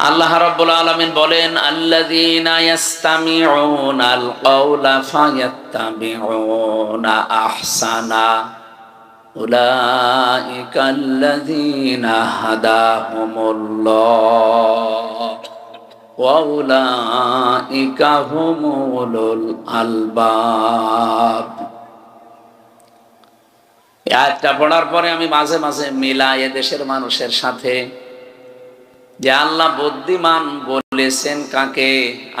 আল্লাহ রাব্বুল আলামিন বলেন, আল্লাযীনা ইয়াস্তামিউনাল কাওলা ফায়াত্তাবিউনা আহসানা উলাইকাল্লাযীনা হাদাহুমুল্লাহ ওয়া উলাইকা হুমুল আলবাব। এই আয়াতটা পড়ার পরে আমি মাঝে মাঝে মিলাই দেশের মানুষের সাথে যে আল্লাহ বুদ্ধিমান বলেছেন কাকে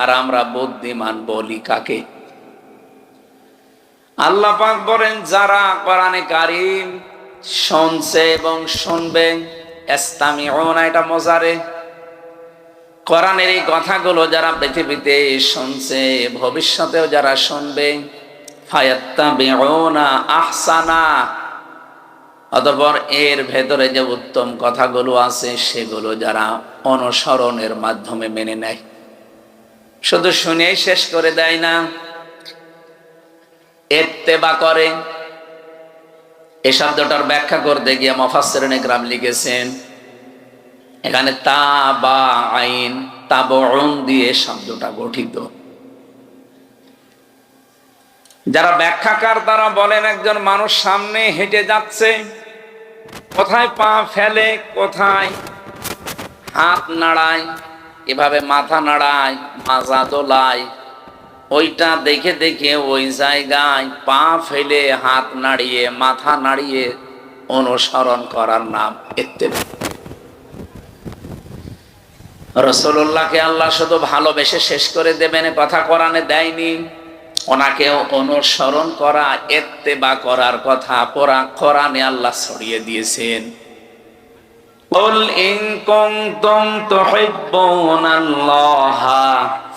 আর আমরা বুদ্ধিমান বলি কাকে। আল্লাহ পাক বলেন, যারা কোরআনে কারীম শুনছে এবং শুনবে, ইস্তামিউনা এটা মজারে, কোরআনের এই কথাগুলো যারা পৃথিবীতে শুনছে ভবিষ্যতেও যারা শুনবে, ফায়াত্তাবিউনা আহসানা, অতঃপর এর ভেতরে যে উত্তম কথাগুলো আছে সেগুলো যারা অনুসরণের মাধ্যমে মেনে নেয়, শুধু শুনেই শেষ করে দেয় না, ইত্তেবা করে। এই শব্দটার ব্যাখ্যা করতে গিয়ে মুফাসসিরিন ইকরাম লিখেছেন, এখানে তাবা আইন তাবউন দিয়ে শব্দটা গঠিত। যারা ব্যাখ্যাকার তারা বলেন, একজন মানুষ সামনে হেঁটে যাচ্ছে, কোথায় পা ফেলে, কোথায় হাত নাড়ায়, এভাবে মাথা নাড়ায়, মাজা দোলায়, ওইটা দেখে দেখে ওই জায়গায় পা ফেলে হাত নাড়িয়ে মাথা নাড়িয়ে অনুসরণ করার নাম ইত্তেবা। রাসূলুল্লাহকে আল্লাহ শুধু ভালোবেসে শেষ করে দেবেন কথা কোরআনে দেয়নি, ওনাকেও অনুসরণ করা ইত্তেবা করার কথা কোরআনে আল্লাহ ছড়িয়ে দিয়েছেন। কুল ইন কুনতুম তুহিব্বুনাল্লাহা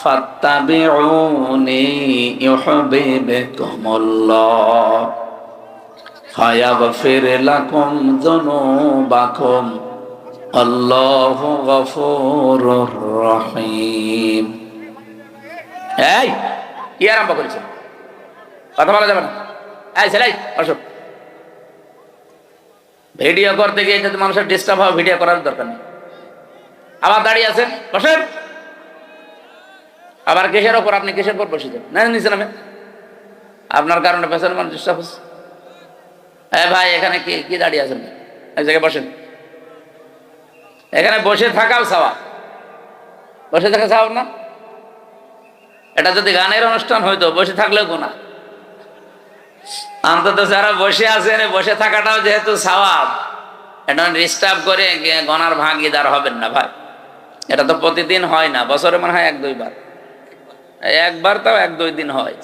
ফাত্তাবিউনি ইউহিব্বুকুমুল্লাহ ফায়াগফির লাকুম যুনুবাকুম আল্লাহু গফুরুর রহিম। এই কি আরম্ভ করেছে? কথা বলা যাবে না। এই ছেলে আসো, ভিডিও করতে গিয়ে যদি মানুষের ডিস্টার্ব হয় ভিডিও করার দরকার নেই। আবার দাঁড়িয়ে আছেন, বসেন। আবার কিসের ওপর, আপনি কিসের উপর বসে যান? না নিচে নামে, আপনার কারণে পেছনের মানুষ ডিস্টার্ব হচ্ছে। ভাই এখানে কি কি দাঁড়িয়ে আছেন? এক জায়গায় বসেন। এখানে বসে থাকাও সওয়াব, বসে থাকা সওয়াব না? এটা যদি গানের অনুষ্ঠান হইতো বসে থাকলেও গুনাহ। অন্তত যারা বসে আছেন বসে থাকাটাও যেহেতু সওয়াব, এটা ডিস্টার্ব করে গনার ভাগিদার হবেন না ভাই। এটা তো প্রতিদিন হয় না, বছরে মনে হয় 1-2 বার, একবার তাও 1-2 দিন হয়।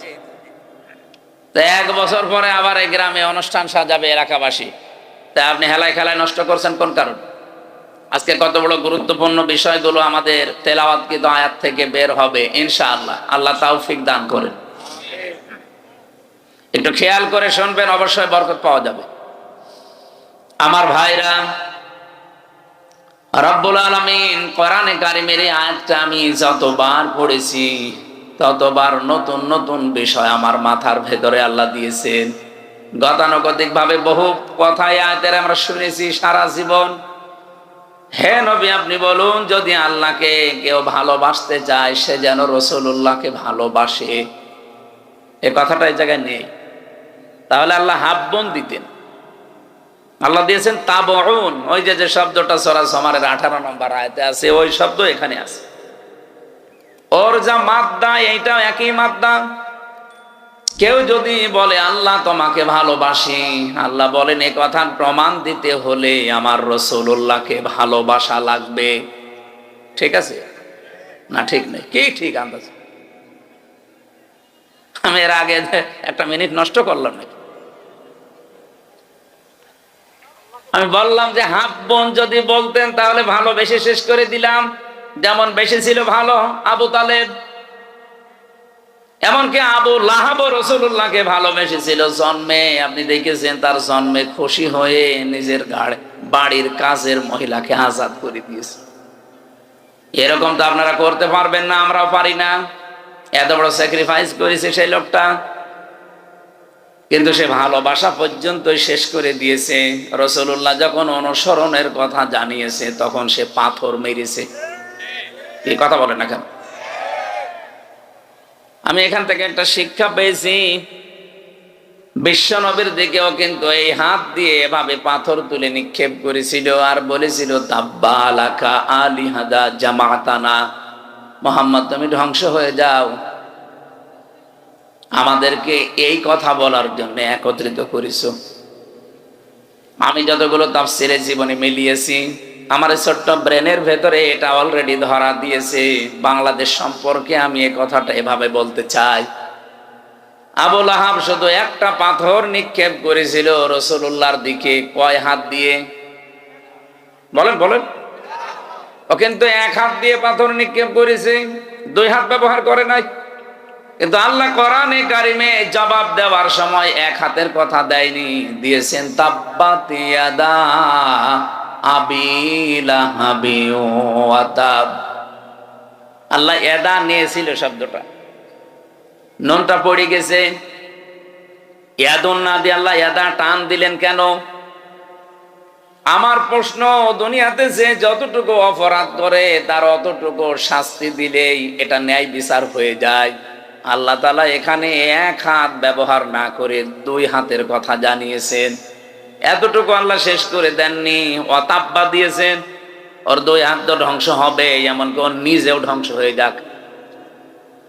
তো 1 বছর পরে আবার এই গ্রামে অনুষ্ঠান সাজাবে এলাকাবাসী, তা আপনি হেলায় খেলায় নষ্ট করছেন কোন কারণ? আজকে কত বড় গুরুত্বপূর্ণ বিষয়গুলো আমাদের তেলাওয়াতকৃত আয়াত থেকে বের হবে ইনশাআল্লাহ। আল্লাহ তাওফিক দান করেন। একটু খেয়াল করে শুনবেন, অবশ্যই বরকত পাওয়া যাবে। আমার ভাইরা, রব্বুল আলামিন কোরআনে কারীমের এই আয়াতটা আমি যতবার পড়েছি ততবার নতুন নতুন বিষয় আমার মাথার ভেতরে আল্লাহ দিয়েছেন। গতানুগতিক ভাবে বহু কথাই আয়াতের আমরা শুনেছি সারা জীবন। হে নবী, আপনি বলুন, যদি আল্লাহকে কেউ ভালোবাসতে চায় সে যেন রাসূলুল্লাহকে ভালোবাসে। এই কথাটা এই জায়গায় নেই। তাহলে আল্লাহ হাব্বন দিতেন। আল্লাহ দিয়েছেন তাবউন, ওই যে যে শব্দটা সূরা জুমারের 18 নম্বর আয়াতে আছে ওই শব্দ এখানে আছে। ওর যা মাদ্দা এইটাও একই মাদ্দা। কেউ যদি বলে আল্লাহ তোমাকে ভালোবাসি, আল্লাহ বলেন এই কথার প্রমাণ দিতে হলে আমার রাসূলুল্লাহকে ভালোবাসা লাগবে। ঠিক আছে না? ঠিক নেই? কি ঠিক আন্দাজ? আমি এর আগে 1 মিনিট নষ্ট করলাম নাকি? আমি বললাম যে হাব্বন যদি বলতেন তাহলে ভালোবেসে শেষ করে দিলাম। যেমন বেশি ছিল ভালো আবু তালেব, এমনকি আবু লাহাব রাসূলুল্লাহকে ভালোবেসেছিল জন্মে। আপনি দেখেছেন তার জন্মে খুশি হয়ে নিজের বাড়ির কাজের মহিলাকে আজাদ করে দিয়েছে। এরকম তো আপনারা করতে পারবেন না, আমরাও পারি না। এত বড় স্যাক্রিফাইস করেছে সেই লোকটা, কিন্তু সে ভালোবাসা পর্যন্তই শেষ করে দিয়েছে। রাসূলুল্লাহ যখন অনুসরণের কথা জানিয়েছে তখন সে পাথর মেরেছে। এই কথা বলে না কেন? আমি এখান থেকে একটা শিক্ষা পেয়েছি, বিশ্ব নবীর দিকেও কিন্তু এই হাত দিয়ে এভাবে পাথর তুলে নিক্ষেপ করেছিল আর বলেছিল তাব্বা লাকা আলিহাদা জামাতানা, মুহাম্মদ তুমি ধ্বংস হয়ে যাও, আমাদেরকে এই কথা বলার জন্য একত্রিত করেছো। আমি যতগুলো তাফসীরে জীবনে মিলিয়েছি, আমার ছোট্ট ব্রেনের ভেতরে এটা অলরেডি ধরা দিয়েছে। বাংলাদেশ সম্পর্কে আমি এই কথাটা এভাবে বলতে চাই, আবু লাহাব শুধু একটা পাথর নিক্ষেপ করেছিল রাসূলুল্লাহর দিকে, কয় হাত দিয়ে বলেন বলেন? ও কিন্তু এক হাত দিয়ে পাথর নিক্ষেপ করেছে, দুই হাত ব্যবহার করে নাই। কিন্তু আল্লাহ কোরআনে কারিমে জবাব দেওয়ার সময় এক হাতের কথা দেয়নি, দিয়েছেন তাব্বাত ইয়াদা আবি লাহাবি ওয়া তাব। আল্লাহ ইয়াদা নিয়েছিল শব্দটা, নুনটা পড়ে গেছে, ইয়াদুন না দিয়ে আল্লাহ ইয়াদা টান দিলেন কেন? আমার প্রশ্ন, দুনিয়াতে যে যতটুকু অপরাধ করে তার অতটুকু শাস্তি দিলেই এটা ন্যায় বিচার হয়ে যায়। আল্লাহ তাআলা এখানে এক হাত ব্যবহার না করে দুই হাতের কথা জানিয়েছেন। এতটুকু আল্লাহ শেষ করে দেননি, অতাব্বা দিয়েছেন, ওর দুই হাত তো ধ্বংস হবে, এমনকি ওর নিজেও ধ্বংস হয়ে যাক।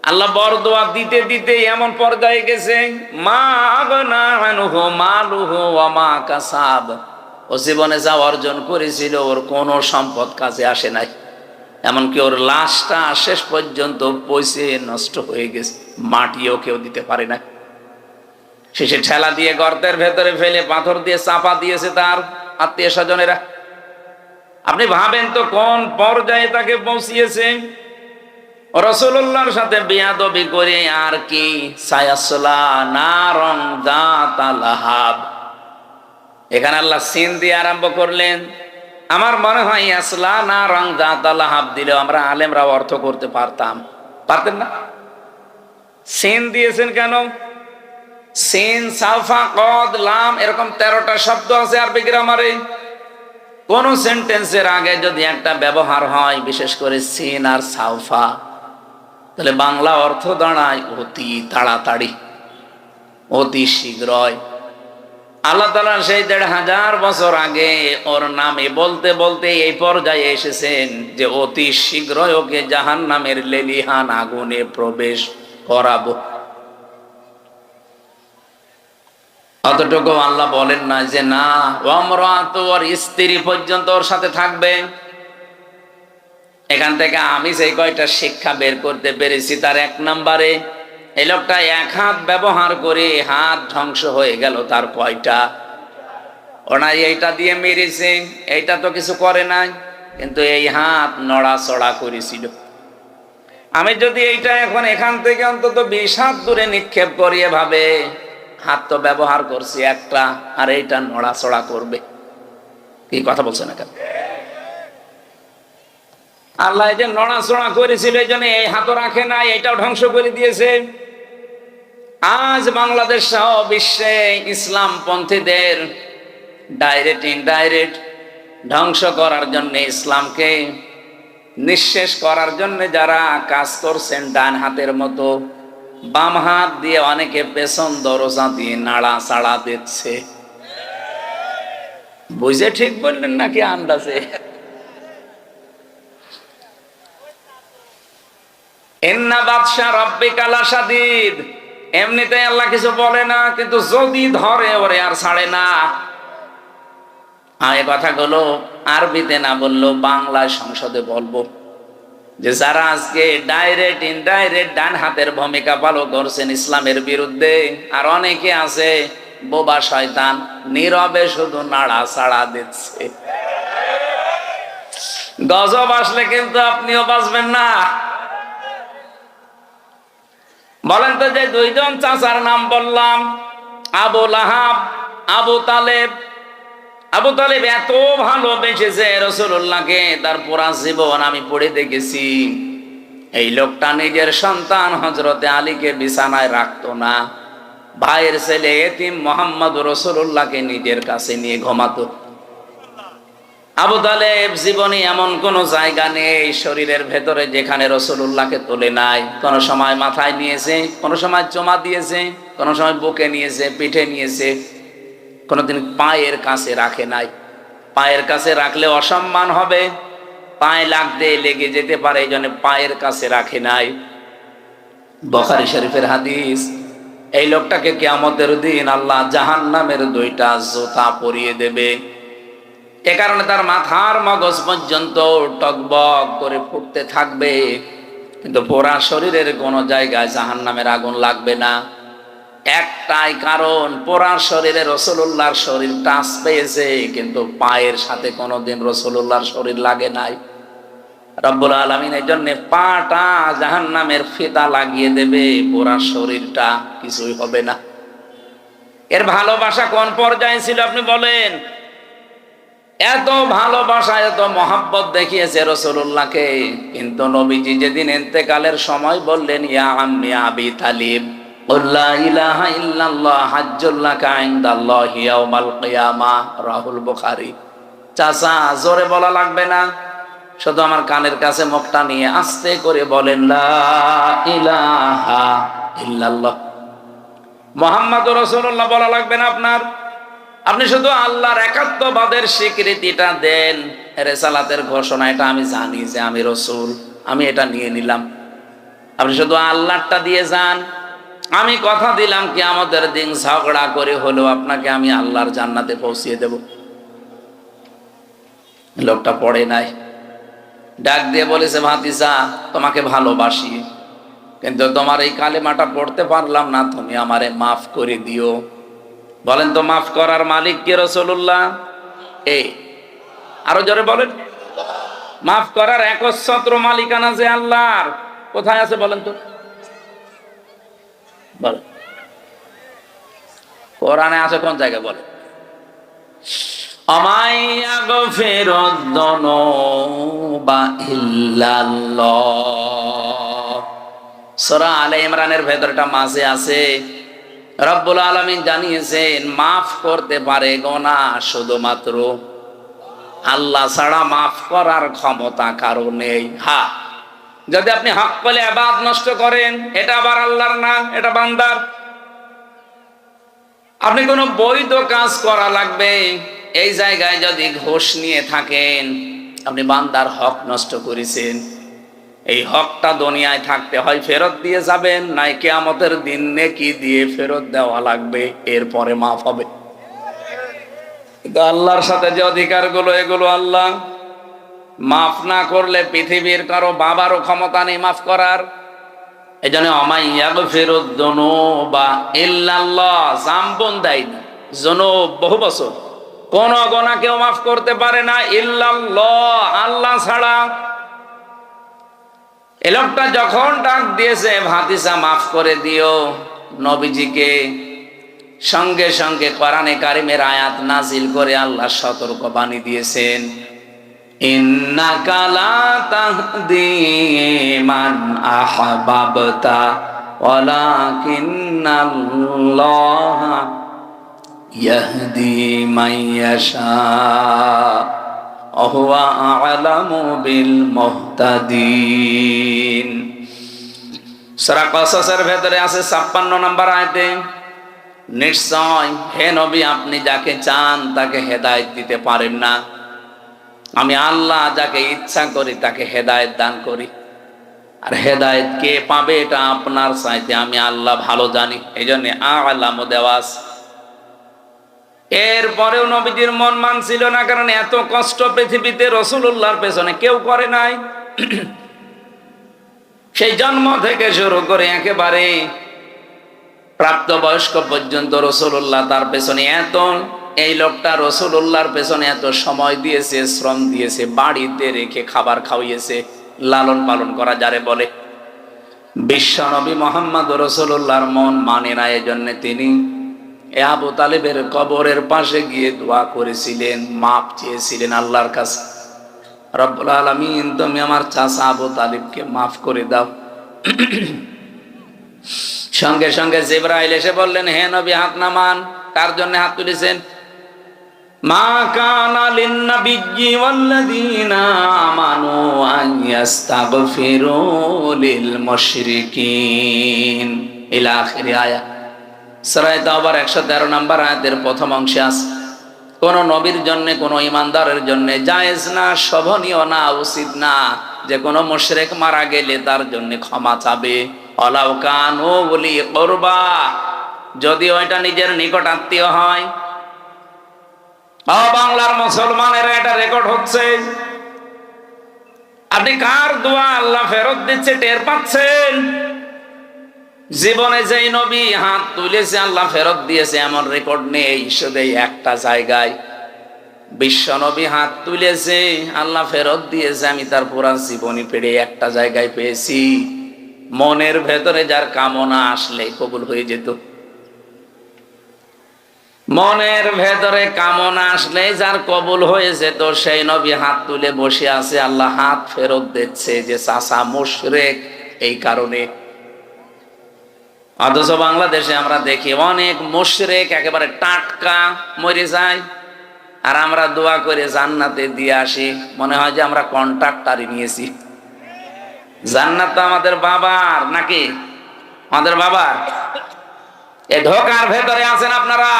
আল্লাহ বরদোয়া দিতে দিতে এমন পর্যায়ে গেছে, মা আগনা আনহু মালুহু ওয়া মা কাসাব, ও জীবনে যা অর্জন করেছিল ওর কোনো সম্পদ কাজে আসে নাই, এমনকি ওর লাশটা শেষ পর্যন্ত পচে নষ্ট হয়ে গেছে, মাটিও কেউ দিতে পারে না। শেষে ঠেলা দিয়ে গর্তের ভেতরে ফেলে পাথর দিয়ে চাপা দিয়েছে তার আত্মীয় স্বজনেরা। আপনি ভাবেন তো কোন পর্যায়ে তাকে পৌঁছিয়েছে। রাসূলুল্লাহর সাথে বেয়াদবি করে আর কি, সায়াসলা নারং যাতা লাহাব, এখানে আল্লাহ সিন দিয়ে আরম্ভ করলেন। আমার মনে হয় আসলা নারং যাতা লাহাব দিলেও আমরা আলেমরা অর্থ করতে পারতাম, পারতেন না? সিন দিয়েছেন কেন? সিন, সাফা, কদ, লাম এরকম 13টা শব্দ আছে আরবি গ্রামারে। কোন সেন্টেন্সের আগে যদি একটা ব্যবহার হয়, বিশেষ করে সিন আর সাফা, তাহলে বাংলা অর্থ দাঁড়ায় অতি তাড়াতাড়ি, অতি শীঘ্রই। আল্লাহ তাআলা সেই 1500 বছর আগে ওর নামে বলতে বলতে এই পর্যায়ে এসেছেন যে অতি শীঘ্রই ওকে জাহান্নামের লেলিহান আগুনে প্রবেশ করাবো। অতটুকু আল্লাহ বলেন না যে না, ওমরাত, ওর স্ত্রী পর্যন্ত ওর সাথে থাকবে। এখান থেকে আমি সেই কয়টা শিক্ষা বের করতে পেরেছি, তার 1 নম্বরে এই লোকটা এক হাত ব্যবহার করে হাত ধ্বংস হয়ে গেল তার কয়টা? ওনা এইটা দিয়ে মেরেছে, এইটা তো কিছু করে নাই, কিন্তু এই হাত নড়াচড়া করেছিল। আমি যদি এইটা এখন এখান থেকে অন্তত 20 হাত দূরে নিক্ষেপ করি, এভাবে হাত তো ব্যবহার করছি একটা, আর এইটা নড়াচড়া করবে। কি কথা বলছে না কেন? আল্লাহ এই যে নড়াচড়া করেছিল, এই জন্য এই হাতও রাখে নাই, এটাও ধ্বংস করে দিয়েছে। আজ বাংলাদেশ সহ বিশ্বে ইসলাম পন্থীদের ডাইরেক্ট ইনডাইরেক্ট ধ্বংস করার জন্য, ইসলামকে নিঃশেষ করার জন্য যারা কাজ করছেন, ডান হাতের মতো বাম হাত দিয়ে অনেকে পেছন দরজা দিয়ে নাড়া চাড়া দিচ্ছে। বুঝে ঠিক বললেন নাকি আন্দাজে? ইন্না বাতশা রাব্বিকা লাশাদীদ, এমনিতেই আল্লাহ কিছু বলে না, কিন্তু যদি ধরে ওরে আর ছাড়ে না। এই কথাগুলো আরবিতে না বললেও বাংলায় সংসদে বলবো, যে যারা আজকে ডাইরেক্ট ইনডাইরেক্ট ডান হাতের ভূমিকা পালন করছেন ইসলামের বিরুদ্ধে, আর অনেকে আছে বোবা শয়তান, নীরবে শুধু নাড়া ছাড়া দিচ্ছে। গজব আসলে কিন্তু আপনিও বাঁচবেন না। বলেন তো, যে 2 জন চাচার নাম বললাম, আবু লাহাব, আবু তালেব। আবু তালেব এত ভালোবেসেছে রাসূলুল্লাহকে, তার পুরা জীবন আমি পড়ে দেখেছি। এই লোকটা নিজের সন্তান হযরতে আলীকে বিছানায় রাখতো না, ভাইয়ের ছেলে এতিম মুহাম্মদ রাসূলুল্লাহকে নিজের কাছে নিয়ে ঘুমাতো। আবু তালেব জীবনে এমন কোন জায়গা নেই শরীরের ভেতরে যেখানে রাসূলুল্লাহকে তোলে নাই। কোন সময় মাথায় নিয়েছে, কোন সময় চোমা দিয়েছে, কোন সময় বুকে নিয়েছে, পিঠে নিয়েছে, কোনদিন পায়ের কাছে রাখে নাই। পায়ের কাছে রাখলে অসম্মান হবে, পায়ে লাগতে লেগে যেতে পারে, এই জন্য পায়ের কাছে রাখে নাই। বুখারী শরীফের হাদিস। এই লোকটাকে কিয়ামতের দিন আল্লাহ জাহান্নামের 2টা জুতা পরিয়ে দেবে। এ কারণে তার মাথার মগজ পর্যন্ত টকবক করে ফুটতে থাকবে, কিন্তু পুরা শরীরের কোন জায়গায় জাহান্নামের আগুন লাগবে না। একটাই কারণ, পুরা শরীরে রাসূলুল্লাহর শরীর টাচ পেয়েছে, কিন্তু পায়ের সাথে কোনোদিন রাসূলুল্লাহর শরীর লাগে নাই। রব্বুল আলামিন এই জন্য পাটা জাহান্নামের ফিতা লাগিয়ে দেবে, পুরা শরীরটা কিছুই হবে না। এর ভালোবাসা কোন পর্যায়ে ছিল আপনি বলেন? এত ভালোবাসা, এত মহাব্বত দেখিয়েছে রাসূলুল্লাহকে। কিন্তু নবীজি যেদিন ইন্তেকালের সময় বললেন, ইয়া আম্মি আবি তালিব লা ইলাহা ইল্লাল্লাহ হাজ্জুল লাকা ইনদাল্লাহি ইয়াউমাল কিয়ামাহ, রাহুল বুখারী। চাচা, জোরে বলা লাগবে না, শুধু আমার কানের কাছে মুখটা নিয়ে আস্তে করে বলেন, লা ইলাহা ইল্লাল্লাহ মুহাম্মাদুর রাসূলুল্লাহ বলা লাগবে না আপনার। আপনি শুধু আল্লাহর একাত্মবাদের স্বীকৃতিটা দেন, রিসালাতের ঘোষণা, এটা আমি জানি যে আমি রাসূল, আমি এটা নিয়ে নিলাম। আপনি শুধু আল্লাহটা দিয়ে যান। আমি কথা দিলাম কিয়ামতের দিন ঝগড়া করে হলেও আপনাকে আমি আল্লাহর জান্নাতে পৌঁছিয়ে দেব। লোকটা পড়ে নাই, ডাক দিয়ে বলেছে, ভাতিজা, তোমাকে ভালোবাসি, কিন্তু তোমার এই কালেমাটা পড়তে পারলাম না, তুমি আমারে মাফ করে দিও। বলেন তো, মাফ করার মালিক কে? রাসূলুল্লাহ। আরো জোরে বলেন। মাফ করার একচ্ছত্র মালিকানা যে আল্লাহর, কোথায় আছে বলেন তো? বলেন, কোরআনে আছে কোন জায়গায়? বলেন, আমায়াগফিরুদ যুনুবা ইল্লাল্লাহ। সূরা আলে ইমরানের ভেতরটা মাঝে আছে। রব্বুল আলামিন জানিয়েছেন, মাফ করতে পারে গুনাহ শুধুমাত্র আল্লাহ ছাড়া, মাফ করার ক্ষমতা কারো নেই। হ্যাঁ, যদি আপনি হক বলে ইবাদত নষ্ট করেন, এটা আবার আল্লাহর না, এটা বান্দার। আপনি কোনো বৈধ কাজ করা লাগবে, এই জায়গায় যদি ঘুষ নিয়ে থাকেন, আপনি বান্দার হক নষ্ট করেছেন। এই হকটা দুনিয়ায় থাকতে হয় ফেরত দিয়ে যাবেন, নাই কিয়ামতের দিন নেকি দিয়ে ফেরত দেওয়া লাগবে, এরপরে মাফ হবে। কিন্তু আল্লাহর সাথে যে অধিকারগুলো, এগুলো আল্লাহ মাফ না করলে পৃথিবীর কারো বাবারও ক্ষমতা নেই মাফ করার। এই জন্য আমায়াগফিরুদ যুনুবা ইল্লাল্লাহ, জাম্বুন দাইনা, যুনুব বহু বছর, কোন গুনাহ কেউ মাফ করতে পারে না ইল্লাল্লাহ, আল্লাহ ছাড়া। এই লোকটা যখন ডাক দিয়েছে, ভাতিজা মাফ করে দিও নবীজিকে, সঙ্গে সঙ্গে কোরআনে কারিমের আয়াত নাজিল করে আল্লাহ সতর্ক বাণী দিয়েছেন, ইন্নাকা লা তাহদি মান আহবাবতা ওয়ালাকিন্নাল্লাহা ইয়াহদি মান ইয়াশা ওয়া হুয়া আ'লামু বিল মুহতাদিন। সূরা কসসের ভেতরে আছে 56 নম্বর আয়াতে, নিশ্চয় হে নবী, আপনি যাকে চান তাকে হেদায়েত দিতে পারেন না, আমি আল্লাহ যাকে ইচ্ছা করি তাকে হেদায়েত দান করি। আর হেদায়েত কে পাবে এটা আপনার চাইতে আমি আল্লাহ ভালো জানি, এই জন্য আ'লামু দেওয়াস। এরপরেও নবীজির মন মানছিল না, কারণ এত কষ্ট পৃথিবীতে রাসূলুল্লাহর পেছনে কেউ করে নাই। সেই জন্ম থেকে শুরু করে একেবারে প্রাপ্তবয়স্ক পর্যন্ত রাসূলুল্লাহ তার পেছনে এত, এই লোকটা রাসূলুল্লাহর পেছনে এত সময় দিয়েছে, শ্রম দিয়েছে, বাড়িতে রেখে খাবার খাওয়িয়েছে, লালন পালন করা যারে বলে। বিশ্বনবী মুহাম্মদ রাসূলুল্লাহর মন মানে না, এজন্য তিনি আবু তালেবের কবরের পাশে গিয়ে দোয়া করেছিলেন, মাপ চেয়েছিলেন আল্লাহর কাছে, রব্বুল আলামিন তুমি আমার চাচা আবু তালেবকে মাফ করে দাও। সঙ্গে সঙ্গে জিবরাইল এসে বললেন, হে নবী হাত নামান। কার জন্য হাত তুলেছেন? মা কানা লিন-নাবিয়্যি ওয়াল্লাযীনা আমানু আন ইস্তাগফিরু লিল মুশরিকিন ইলা আখির আয়াত। সূরা তাওবার 113 নম্বর আয়াতের প্রথম অংশে আছে, কোন নবীর জন্য, কোন ইমানদারের জন্য জায়েজ না, শোভনীয় না, উচিত না যে কোনো মুশরিক মারা গেলে তার জন্য ক্ষমা চাবে। ওয়ালাউ কানু উলি কুরবা, যদি ওইটা নিজের নিকট আত্মীয় হয়। বাংলার মুসলমানেরা এটা রেকর্ড হচ্ছে। আপনি কার দোয়া আল্লাহ ফেরত দিচ্ছে টের পাচ্ছেন? জীবনে যেই নবী হাত তুলেছে আল্লাহ ফেরত দিয়েছে এমন রেকর্ড নেই, শুধু একটা জায়গায় বিশ্ব নবী হাত তুলেছে আল্লাহ ফেরত দিয়েছে, আমি তার পুরা জীবনী পেড়ে একটা জায়গায় পেয়েছি। মনের ভেতরে যার কামনা আসলে কবুল হয়ে যেত। মনের ভেতরে কামনা আসলে যার কবুল হয়ে যেত, সেই নবী হাত তুলে বসে আছে, আল্লাহ হাত ফেরত দিচ্ছে যে চাচা মুশরিক এই কারণে। অথচ বাংলাদেশে আমরা দেখি অনেক মুশরিক একেবারে টাটকা মরে যায়, আর আমরা দোয়া করে জান্নাতে দিয়ে আসি। মনে হয় যে আমরা কন্ট্রাক্টারই নিয়েছি। জান্নাত তো আমাদের বাবার, নাকি আমাদের বাবার? এই ধোকার ভেতরে আছেন আপনারা,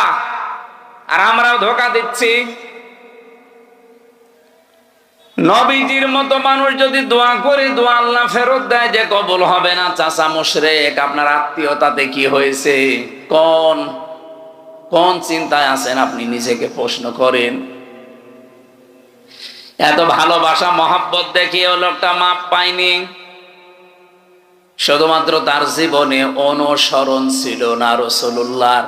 আর আমরাও ধোকা দিচ্ছি। নবীজির মতো মানুষ যদি দোয়া করে দোয়া আল্লাহ ফেরত দেয় যে কবুল হবে না, চাচা মুশরিক, আপনার আত্মীয়তাতে কি হয়েছে? কোন চিন্তায় আছেন আপনি নিজেকে প্রশ্ন করেন। এত ভালোবাসা মহব্বত দেখিয়ে লোকটা মাপ পায়নি, শুধুমাত্র তার জীবনে অনুসরণ ছিল না রাসূলুল্লাহর।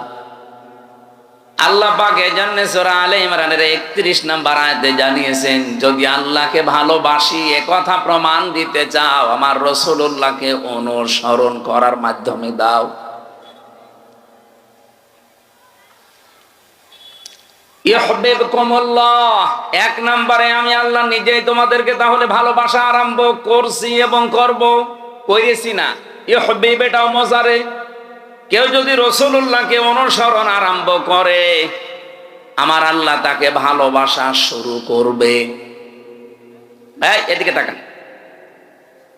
আল্লাহ পাক এজন্য সূরা আলে ইমরানের 31 নম্বর আয়াতে জানিয়েছেন, যদি আল্লাহকে ভালোবাসি এ কথা প্রমাণ দিতে চাও, আমার রাসূলুল্লাহকে অনুসরণ করার মাধ্যমে দাও। ইউহিব্বুকুমুল্লাহ, এক নম্বরে আমি আল্লাহ নিজেই তোমাদেরকে তাহলে ভালোবাসা আরম্ভ করছি এবং করব। করেছি না, ইউহিব্বু এটাও মজারে। কেউ যদি রাসূলুল্লাহকে অনুসরণ আরম্ভ করে, আমার আল্লাহ তাকে ভালোবাসা শুরু করবে। এদিকে তাকান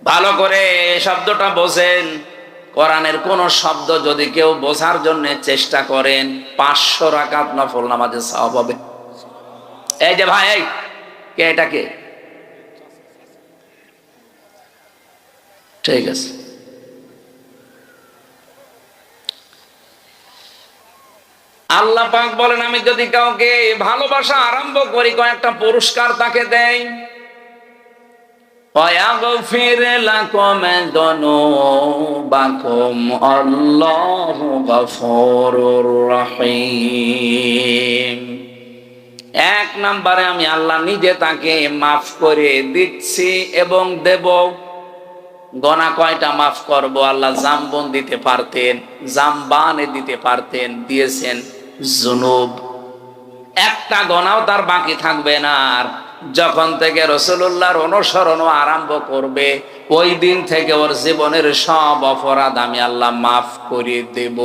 ভালো করে, শব্দটা বোঝেন। কোরআনের কোন শব্দ যদি কেউ বোঝার জন্য চেষ্টা করেন, 500 রাকাত নফল নামাজের সওয়াব হবে। এই যে ভাই, এই কে, এটা কে? ঠিক আছে, আল্লাহ পাক বলেন আমি যদি কাউকে ভালোবাসা আরম্ভ করি, কয়েকটা পুরস্কার তাকে দেই। ওয়াগফির লাকুম যুনুবাকুম আল্লাহু গফুরুর রহিম। এক নম্বরে আমি আল্লাহ নিজে তাকে মাফ করে দিচ্ছি এবং দেব। গোনা কয়টা মাফ করব? আল্লাহ জামবন দিতে পারতেন, জামবানে দিতে পারতেন, দিয়েছেন জুনুব। একটা গোনাও তার বাকি থাকবে না। আর যখন থেকে রাসূলুল্লাহর অনুসরণ আরম্ভ করবে, ওই দিন থেকে ওর জীবনের সব অপরাধ আমি আল্লাহ মাফ করে দেব।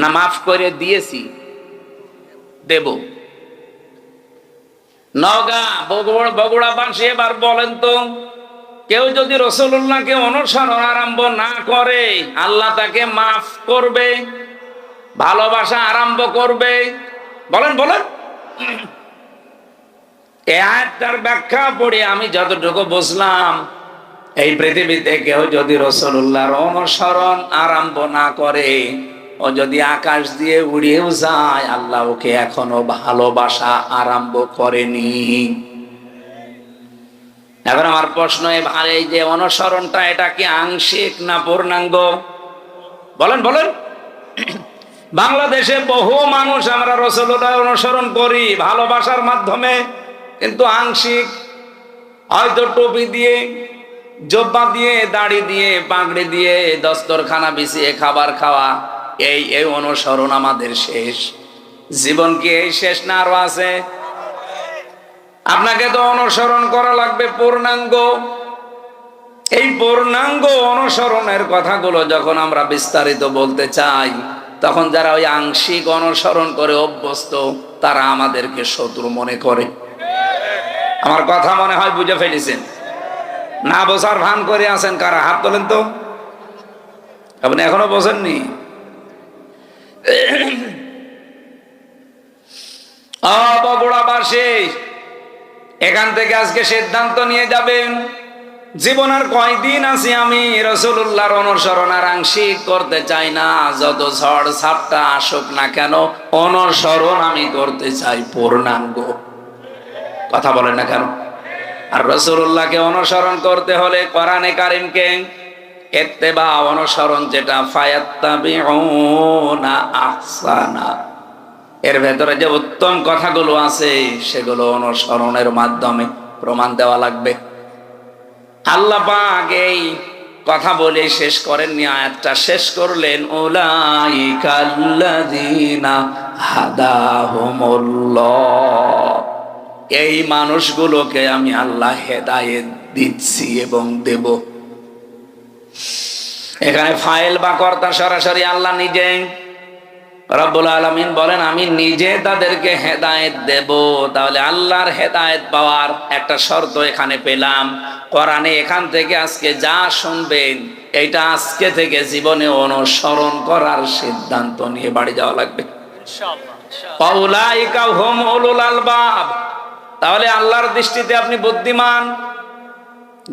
না মাফ করে দিয়েছি, দেব। নওগাঁ বগুড়া বাসী এবার বলেন তো, কেউ যদি রাসূলুল্লাহকে অনুসরণ আরম্ভ না করে, আল্লাহ তাকে মাফ করবে, ভালোবাসা আরম্ভ করবে? বলেন বলেন। এই আয়াতটার ব্যাখ্যা পড়ে আমি যতটুকু বুঝলাম, এই পৃথিবীতে কেউ যদি রাসূলুল্লাহর অনুসরণ আরম্ভ না করে, ও যদি আকাশ দিয়ে উড়িয়েও যায়, আল্লাহ ওকে এখনো ভালোবাসা আরম্ভ করেনি। এখন আমার প্রশ্ন, এই যে অনুসরণটা, এটা কি আংশিক না পূর্ণাঙ্গ? বলেন বলেন। বাংলাদেশে বহু মানুষ আমরা রাসূলুল্লাহ অনুসরণ করি ভালোবাসার মাধ্যমে, কিন্তু আংশিক। হয়তো টুপি দিয়ে, জব্বা দিয়ে, দাড়ি দিয়ে, পাগড়ি দিয়ে, দস্তরখানা বিছিয়ে খাবার খাওয়া, এই অনুসরণ আমাদের শেষ। জীবন কি এই শেষ না আরো আছে? আপনাকে তো অনুসরণ করা লাগবে পূর্ণাঙ্গ। এই পূর্ণাঙ্গ অনুসরণের কথাগুলো যখন আমরা বিস্তারিত বলতে চাই, তখন যারা ওই আংশিক অনুসরণ করে অভ্যস্ত, তারা আমাদেরকে শত্রু মনে করে। আমার কথা মনে হয় বুঝে ফেলেছেন। না বোঝার ভান করে আছেন কারা? হাত তোলেন তো। আপনি এখনো বোঝেননি? বগুড়াবাসী, এখান থেকে আজকে সিদ্ধান্ত নিয়ে যাবেন, জীবন আর কয়দিন আছি আমি রাসূলুল্লাহর অনুসরণ আর আংশিক করতে চাই না। যত ঝড় ঝাপটা আসুক না কেন, অনুসরণ আমি করতে চাই পূর্ণাঙ্গ। কথা বলেন না কেন? আর রাসূলুল্লাহকে অনুসরণ করতে হলে কোরআনে কারীমকে ইত্তেবা, অনুসরণ, যেটা ফায়াত্তাবিউনা আহসানা, এর ভেতরে যে উত্তম কথাগুলো আছে সেগুলো অনুসরণের মাধ্যমে প্রমাণ দেওয়া লাগবে। আল্লাহ পাক এই কথা বলে শেষ করেননি, আয়াতটা শেষ করলেন উলাইকাল্লাযীনা হাদাহুমুল্লাহ, এই মানুষগুলোকে আমি আল্লাহ হেদায়েত দিচ্ছি এবং দেব। এখানে ফাইল বা কর্তা সরাসরি আল্লাহ নিজে। রব্বুল আলামিন বলেন আমি নিজে তাদেরকে হেদায়েত দেব। তাহলে আল্লাহর হেদায়েত পাওয়ার একটা শর্ত এখানে পেলাম। কোরআনে এখান থেকে আজকে যা শুনবেন এটা আজকে থেকে জীবনে অনুসরণ করার সিদ্ধান্ত নিয়ে বাড়ি যাওয়া লাগবে ইনশাআল্লাহ। উলাইকা হুম উলুল আলবাব। তাহলে আল্লাহর দৃষ্টিতে আপনি বুদ্ধিমান,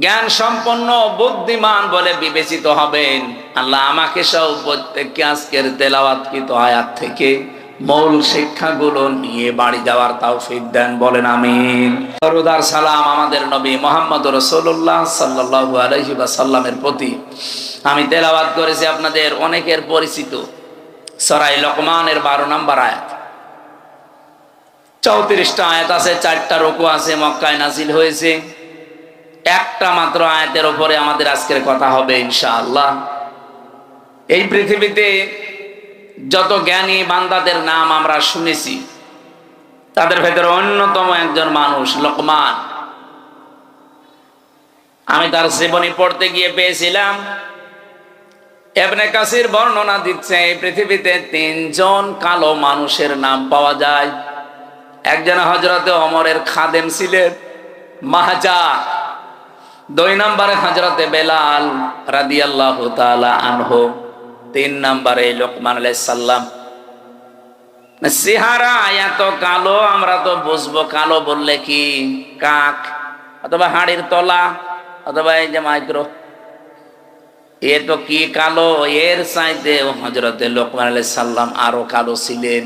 জ্ঞান সম্পন্ন, বুদ্ধিমান বলে বিবেচিত হবেন। আল্লাহ আমাকে সহ প্রত্যেককে আজকের তেলাওয়াতকৃত আয়াত থেকে মূল শিক্ষাগুলো নিয়ে বাড়ি যাওয়ার তৌফিক দেন, বলেন আমিন। দরুদ আর সালাম আমাদের নবী মুহাম্মদ রাসূলুল্লাহ সাল্লাল্লাহু আলাইহি ওয়াসাল্লামের প্রতি। আমি তেলাওয়াত করেছি আপনাদের অনেকের পরিচিত সূরা লোকমানের 12 নম্বর আয়াত। 34টা আয়াত আছে, 4টা রুকু আছে, মক্কায় নাজিল হয়েছে। একটা মাত্র আয়াতের উপরে আমাদের আজকের কথা হবে ইনশাআল্লাহ। এই পৃথিবীতে যত জ্ঞানী বান্দাদের নাম আমরা শুনেছি, তাদের ভেতরে অন্যতম একজন মানুষ লোকমান। আমি তার জীবনী পড়তে গিয়ে পেয়েছিলাম, ইবনে কাসির বর্ণনা দিচ্ছে এই পৃথিবীতে 3 জন কালো মানুষের নাম পাওয়া যায়। একজন হযরতে ওমরের খাদেম ছিলেন, মাহজা। 2 নম্বরে হযরতে বেলাল রাদিয়াল্লাহু তাআলা আনহু। 3 নম্বরে লোকমান আলাইহিস সালাম। চেহারা এত কালো, আমরা তো বুঝবো কালো বললে কি কাক অথবা হাড়ির তলা অথবা এই যে মাইক্রো, এ তো কি কালো। এর চাইতে হযরতে লোকমান আলাইহিস সালাম আরো কালো ছিলেন।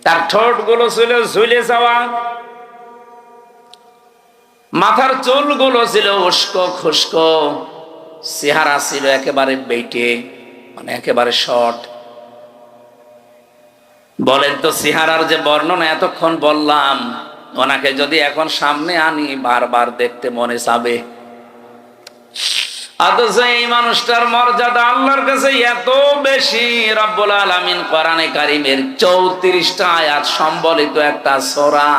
তার ঠোঁট গুলো ছিল ঝুলে যাওয়া, মাথার চুলগুলো ছিল উস্কো খুস্কো, চেহারা ছিল একেবারে বেটে, মানে একেবারে শর্ট। বলেন তো চেহারার যে বর্ণনা এতক্ষণ বললাম, ওনাকে যদি এখন সামনে আনি বারবার দেখতে মনে চাবে। অথচ এই মানুষটার মর্যাদা আল্লাহর কাছে এত বেশি, রব্বুল আলামিন কোরআনে কারীমের 34টা আয়াত সম্বলিত একটা সূরা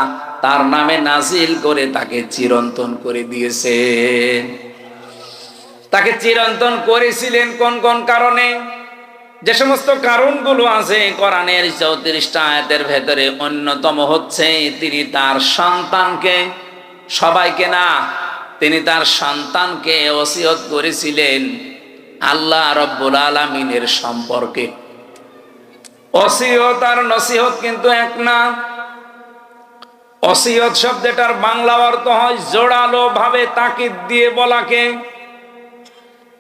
তার নামে নাজিল করে তাকে চিরন্তন করে দিয়েছেন। তাকে চিরন্তন করেছিলেন কোন কোন কারণে? যে সমস্ত কারণগুলো আছে কোরআনের 34টা আয়াতের ভেতরে, অন্যতম হচ্ছে তিনি তার সন্তানকে, সবাইকে না, তিনি তার সন্তানকে ওসিয়ত করেছিলেন আল্লাহ রব্বুল আলামিনের সম্পর্কে। ওসিয়ত আর নসিহত কিন্তু এক না। ওসিয়ত শব্দটার বাংলা অর্থ হয় জোড়ালো ভাবে তাকিদ দিয়ে বলাকে।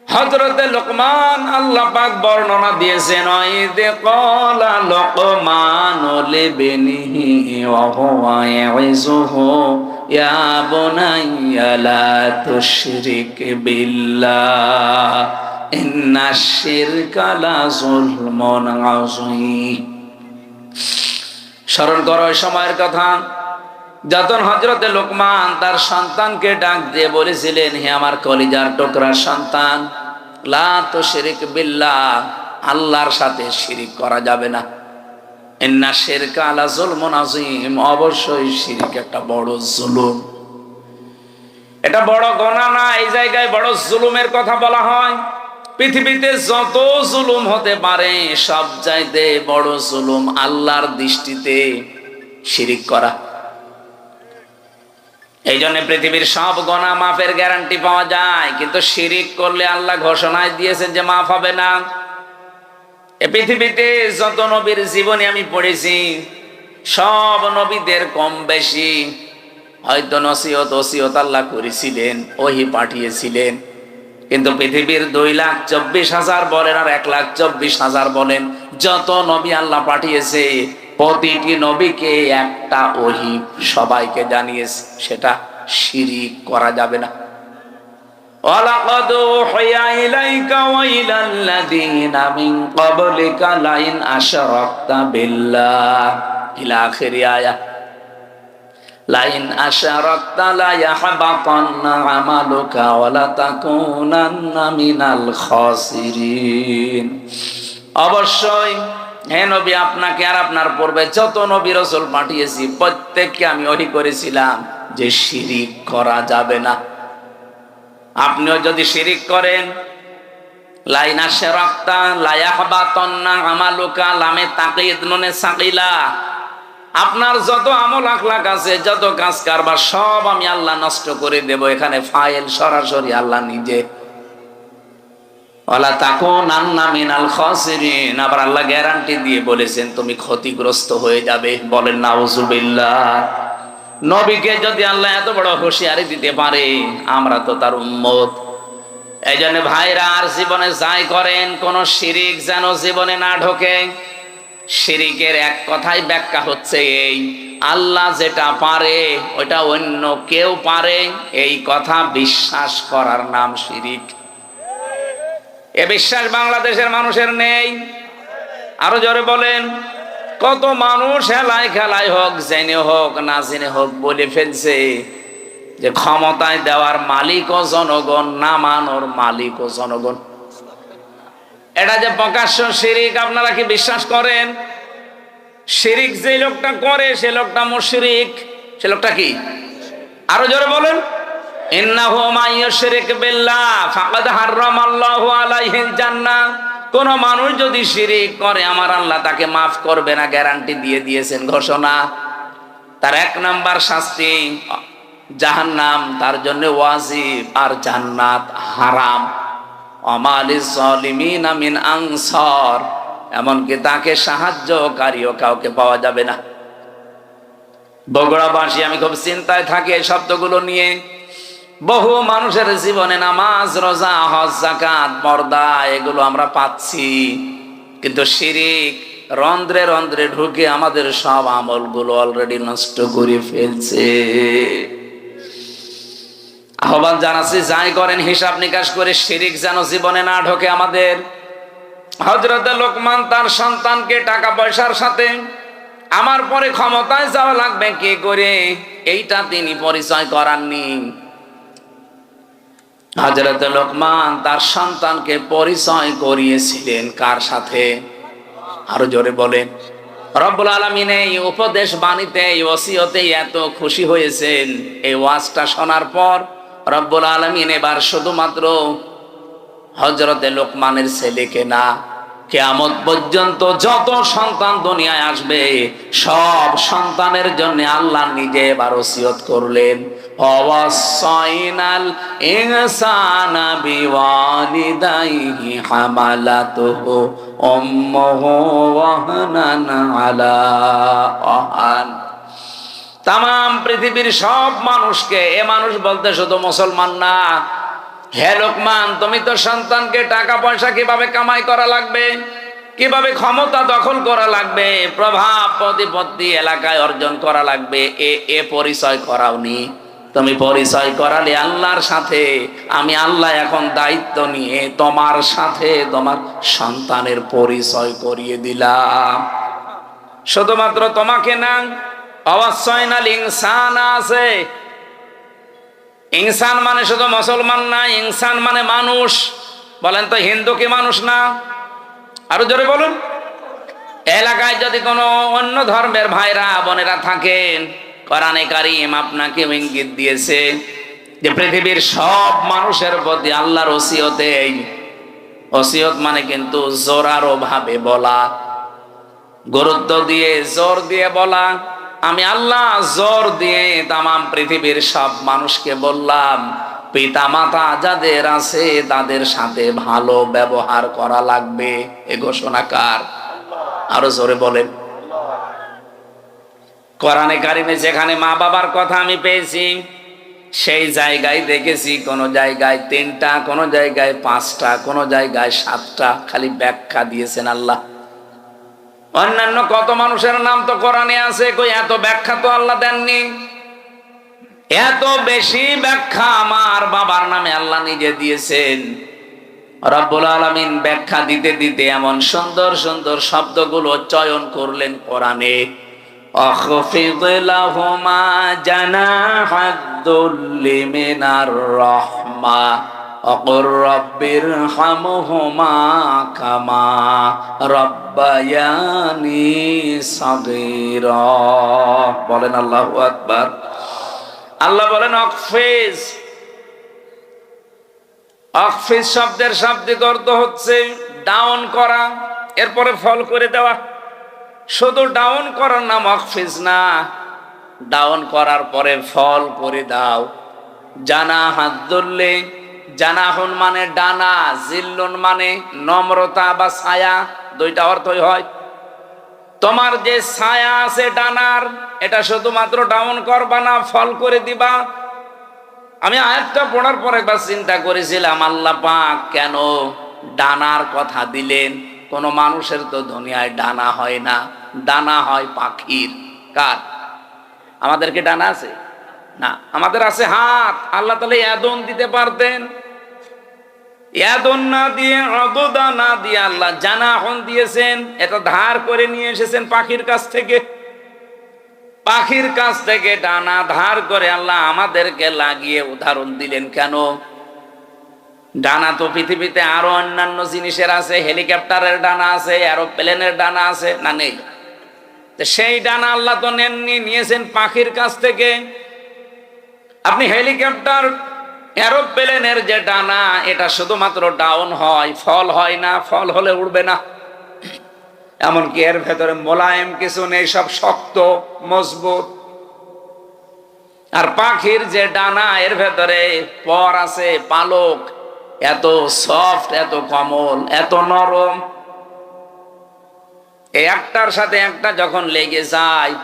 হযরতে লোকমান আল্লাহ পাক বর্ণনা দিয়েছেন, ওয়াইদে ক্বালা লোকমানু লিবনিহি ওয়া হুয়া ইয়াইযুহু ইয়া বুনাইয়া লা তুশরিক বিল্লাহ ইন্নাশ শিরকা লা যুলমুন আযীম। স্মরণ করো ওই সময়ের কথা যখন হযরতে লোকমান তার সন্তানকে ডাক দিয়ে বলেছিলেন, হে আমার কলিজার টুকরা সন্তান, লা তুশরিক বিল্লাহ, আল্লাহর সাথে শিরিক করা যাবে না। ইন্না শিরকা লা যুলমুন আযীম, অবশ্যই শিরিক একটা বড় জুলুম। এটা বড় গুনাহ না, এই জায়গায় বড় জুলুমের কথা বলা হয়। পৃথিবীতে যত জুলুম হতে পারে সব চাইতে বড় জুলুম আল্লাহর দৃষ্টিতে শিরিক করা। এই জন্য পৃথিবীর সব গুনাহ মাফের গ্যারান্টি পাওয়া যায়, কিন্তু শিরিক করলে আল্লাহ ঘোষণায় দিয়েছেন যে মাফ হবে না। এই পৃথিবীতে যত নবীর জীবনী আমি পড়েছি, সব নবীদের কম বেশি হয়তো নসিহত ওসিয়ত আল্লাহ করেছিলেন, ওহী পাঠিয়েছিলেন, কিন্তু পৃথিবীর 2,24,000 বলেন আর 1,24,000 বলেন, যত নবী আল্লাহ পাঠিয়েছে প্রতিটি নবীকে একটা ওহী সবাইকে জানিয়েছে, সেটা শিরিক করা যাবে না। ওয়ালাকাদ উহিয়া ইলাইকা ওয়া ইলাল্লাযীনা মিন ক্বাবলিকা লাইন আশরাকতা বিল্লাহ ইলা আখির আয়াত। লাইন আশরাকতা লা ইয়াহবাতান্না আমালুকা ওয়া লা তাকুনান্না মিনাল খাসিরিন। অবশ্যই হে নবী, আপনাকে আর আপনার পূর্বে যত নবী রাসূল পাঠিয়েছি প্রত্যেককে আমি ওহী করেছিলাম যে শিরিক করা যাবে না। আপনিও যদি শিরিক করেন, লাইন আশরাকতা লা ইয়াহবাতান্না আমালুকা, লামে তাকিদ নুনে সাকিলা, আপনার যত আমল আখলাক আছে, যত কাজ কারবার সব আমি আল্লাহ নষ্ট করে দেব। এখানে ফাইল সরাসরি আল্লাহ নিজে। ওয়ালা তাকুনান্না মিনাল খাসিরিন, আবার আল্লাহ গ্যারান্টি দিয়ে বলেছেন তুমি ক্ষতিগ্রস্ত হয়ে যাবে। বলেন নাউজুবিল্লাহ। নবীকে যদি আল্লাহ এত বড় হুঁশিয়ারি দিতে পারে, আমরা তো তার উম্মত। এই জন্য ভাইরা, আর জীবনে যাই করেন কোন শিরিক যেন জীবনে না ঢোকে। শিরিকের এক কথাই ব্যাখ্যা হচ্ছে এই, আল্লাহ যেটা পারে ওটা অন্য কেউ পারে, এই কথা বিশ্বাস করার নাম শিরিক। এ বিশ্বাস বাংলাদেশের মানুষের নেই। আরো জোরে বলেন। কত মানুষ হেলায় খেলায় হোক, জেনে হোক না জেনে হোক বলে ফেলছে যে ক্ষমতায় দেওয়ার মালিক ও জনগণ, না মানোর মালিক ও জনগণ। এটা যে প্রকাশ্য শিরিক, আপনারা কি বিশ্বাস করেন? শিরিক যে লোকটা করে সে লোকটা মুশরিক। সে লোকটা কি? আরো জোরে বলেন। ইন্নাহু মাইয়ুশরিক বিল্লাহ ফাকাদ হারামাল্লাহু আলাইহিল জান্নাহ। কোন মানুষ যদি শিরিক করে আমার আল্লাহ তাকে মাফ করবে না, গ্যারান্টি দিয়ে দিয়েছেন, ঘোষণা। তার 1 নাম্বার শাস্তি জাহান্নাম, তার জন্য ওয়াজিব, আর জান্নাত হারাম। আমালিজ জালিমিনা মিন আনসার, এমনকি তাকে সাহায্যকারীও কাউকে পাওয়া যাবে না। বগুড়াবাসী আমি খুব চিন্তায় থাকি এই শব্দগুলো নিয়ে। বহু মানুষের জীবনে নামাজ, রোজা, হজ, যাকাত, পর্দা এগুলো আমরা পাচ্ছি, কিন্তু শিরিক রন্ধ্রে রন্ধ্রে ঢুকে আমাদের সব আমলগুলো অলরেডি নষ্ট করে ফেলছে। আহ্বান জানাচ্ছি, যাই করেন হিসাব নিকাশ করে শিরিক যেন জীবনে না ঢোকে আমাদের। হযরত লোকমান তার সন্তানকে টাকা পয়সার সাথে আমার পরে ক্ষমতায় যাওয়া লাগবে কি করে, এইটা তিনি পরিচয় করাননি। হযরত লোকমান তার সন্তানকে পরিচয় করিয়েছিলেন কার সাথে? আরো জোরে বলেন। রব্বুল আলামিন এই উপদেশ বাণীতে, এই ওসিয়তে এত খুশি হয়েছেন। এই ওয়াজটা শোনার পর রব্বুল আলামিন এবার শুধুমাত্র হযরতে লোকমানের ছেলেকে না, কিয়ামত পর্যন্ত যত সন্তান দুনিয়ায় আসবে সব সন্তানের জন্য আল্লাহ নিজে এবার ওসিয়ত করলেন, ওয়াসাইনাল ইনসানা বিওয়ালিদাইহি হামালাতুহু উম্মুহু ওয়াহনান আলা ওয়াহান। তাম পৃথিবীর সব মানুষকে, এ মানুষ বলতে শুধু মুসলমান না, হে লোকমান তুমি তো সন্তানকে টাকা পয়সা কিভাবে কামাই করা লাগবে, কিভাবে ক্ষমতা দখল করা লাগবে, প্রভাব প্রতিপত্তি এলাকায় অর্জন করা লাগবে, এ পরিচয় করাওনি। তুমি পরিচয় করালে আল্লাহর সাথে, আমি আল্লাহ এখন দায়িত্ব নিয়ে তোমার সাথে তোমার সন্তানের পরিচয় করিয়ে দিলাম। শুধুমাত্র তোমাকে না, অবশ্যইনাল ইনসান আছে। ইনসান মানে শুধু মুসলমান না, ইনসান মানে মানুষ। বলেন তো হিন্দু কি মানুষ না? আরো জোরে বলুন। এলাকায় যদি কোনো অন্য ধর্মের ভাইরা বোনেরা থাকেন, কোরআনে কারীম আপনাকে ইঙ্গিত দিয়েছে যে পৃথিবীর সব মানুষের প্রতি আল্লাহর ওসিয়তে ওসিয়ত মানে কিন্তু জোরালো ভাবে বলা, গুরুত্ব দিয়ে জোর দিয়ে বলা। আমি আল্লাহ জোর দিয়ে তামাম পৃথিবীর সব মানুষকে বললাম, পিতা মাতা যাদের আছে তাদের সাথে ভালো ব্যবহার করা লাগবে। এ ঘোষণা কার? আরো জোরে বলেন। কোরআনে কারিমে যেখানে মা বাবার কথা আমি পেয়েছি, সেই জায়গায় দেখেছি কোন জায়গায় 3টা, কোন জায়গায় 5টা, কোন জায়গায় 7টা, খালি ব্যাখ্যা দিয়েছেন আল্লাহ। অন্যান্য কত মানুষের নাম তো কোরআনে আছে, কই এত ব্যাখ্যা তো আল্লাহ দেননি। এত বেশি ব্যাখ্যা আমার বাবার নামে আল্লাহ নিজে দিয়েছেন। রব্বুল আলামিন ব্যাখ্যা দিতে দিতে এমন সুন্দর সুন্দর শব্দগুলো চয়ন করলেন কোরআনে। আখফিদ লাহুমা জানাহাদ দুল্লি মিনার রাহমা অকুর রব্বিরহামহুমা কামা রব্বায়ানি সাগীরা। বলেন আল্লাহু আকবার। আল্লাহ বলেন আখফিজ। আখফিজ শব্দের শাব্দিক অর্থ হচ্ছে ডাউন করা, এরপরে ফল করে দেওয়া। শুধু ডাউন করার নাম আখফিজ না, ডাউন করার পরে ফল করে দাও। জানাহাদ দুল্লি, জানাহুন মানে ডানা, জিল্লুন মানে নম্রতা বা ছায়া, দুইটা অর্থই হয়। তোমার যে ছায়া আছে ডানার, এটা শুধুমাত্র ডাউন করবা না, ফল করে দিবা। আমি আয়াতটা পড়ার পর একবার চিন্তা করেছিলাম, আল্লাহ পাক কেন ডানার কথা দিলেন? কোন মানুষের তো দুনিয়ায় ডানা হয় না, ডানা হয় পাখির। কার? আমাদেরকে ডানা আছে না, আমাদের আছে হাত। আল্লাহ তাহলে ইয়াদুন দিতে পারতেন, ইয়াদুন না দিয়ে, অদুদা না দিয়ে আল্লাহ জানাহুন দিয়েছেন। এটা ধার করে নিয়ে এসেছেন পাখির কাছ থেকে। পাখির কাছ থেকে ডানা ধার করে আল্লাহ আমাদেরকে লাগিয়ে উদাহরণ দিলেন কেন? ডানা তো পৃথিবীতে আরো অন্যান্য জিনিসের আছে, হেলিকপ্টারের ডানা আছে, এরোপ্লেনের ডানা আছে, না নেই? সেই ডানা আল্লাহ তো নেননি, নিয়েছেন পাখির কাছ থেকে। আপনি হেলিকপ্টার, এরোপ্লেনের যে ডানা, এটা শুধুমাত্র ডাউন হয়, ফল হয় না। ফল হলে উড়বে না। এমনকি এর ভেতরে মোলায়েম কিছু নেই, সব শক্ত মজবুত। আর পাখির যে ডানা, এর ভেতরে পর আছে, পালক, এত সফট, এত কোমল, এত নরম। একটার সাথে একটা যখন লেগে যায়,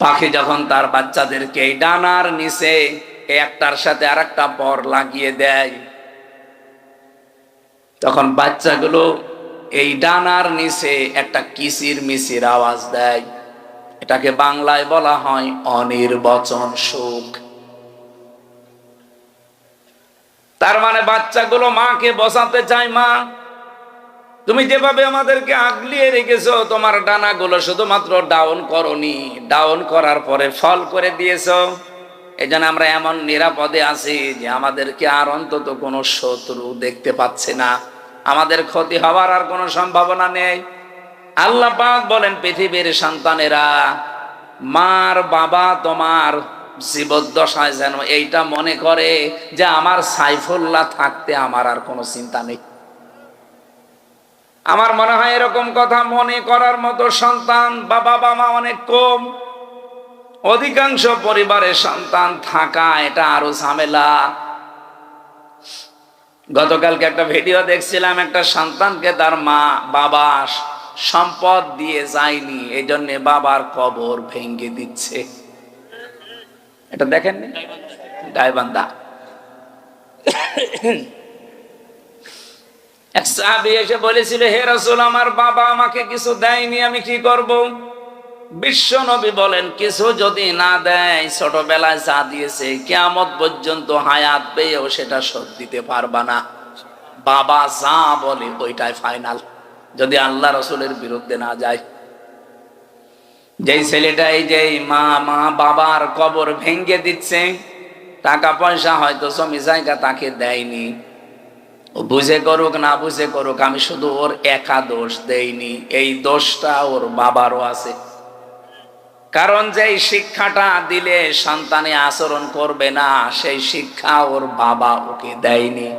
পাখি যখন তার বাচ্চাদেরকে এই ডানার নিচে একটার সাথে আর একটা পর লাগিয়ে দেয়, তখন বাচ্চাগুলো এই ডানার নিচে একটা কিচির মিচির আওয়াজ দেয়। এটাকে বাংলায় বলা হয় অনির্বচন সুখ। তার মানে বাচ্চাগুলো মাকে বসাতে চায়, মা তুমি যেভাবে আমাদেরকে আগলিয়ে রেখেছো, তোমার ডানাগুলো শুধুমাত্র ডাউন করনি, ডাউন করার পরে ফল করে দিয়েছো। এই জন্য আমরা এমন নিরাপদে আছি যে আমাদেরকে আর অন্তত কোনো শত্রু দেখতে পাচ্ছে না, আমাদের ক্ষতি হওয়ার আর কোনো সম্ভাবনা নেই। আল্লাহ পাক বলেন, পৃথিবীর সন্তানেরা, মার বাবা তোমার জীবদ্দশায় যেন এইটা মনে করে যে আমার সাইফুল্লাহ থাকতে আমার আর কোনো চিন্তা নেই। আমার মনে হয় এরকম কথা মনে করার মতো সন্তান বা বাবা মা অনেক কম। অধিকাংশ পরিবারের সন্তান থাকা এটা আরো ঝামেলা। গতকালকে একটা ভিডিও দেখছিলাম, একটা সন্তানকে তার মা বাবা সম্পদ দিয়ে যায়নি, এই জন্য বাবার কবর ভেঙে দিচ্ছে। এটা দেখেননি? গাইবান্ধা এক সাহাবী এসে বলেছিল, হে রাসূল, আমার বাবা আমাকে কিছু দেয়নি, আমি কি করব? বিশ্ব নবী বলেন, কিছু যদি না দেয়, ছোটবেলায় যা দিয়েছে কিয়ামত পর্যন্ত হায়াত পেয়েও সেটা শোধ দিতে পারবা না। বাবা যা বলে ওইটাই ফাইনাল, যদি আল্লাহ রসুলের বিরুদ্ধে না যায়। যেই ছেলেটা এই যে মা বাবার কবর ভেঙে দিচ্ছে, টাকা পয়সা হয়তো জমি জায়গা তাকে দেয়নি, ও বুঝে করুক না বুঝে করুক, আমি শুধু ওর একা দোষ দেইনি, এই দোষটা ওর বাবারও আছে। কারণ যেই শিক্ষাটা দিলে সন্তানে আচরণ করবে না, সেই শিক্ষা ওর বাবা ওকে দেয়নি।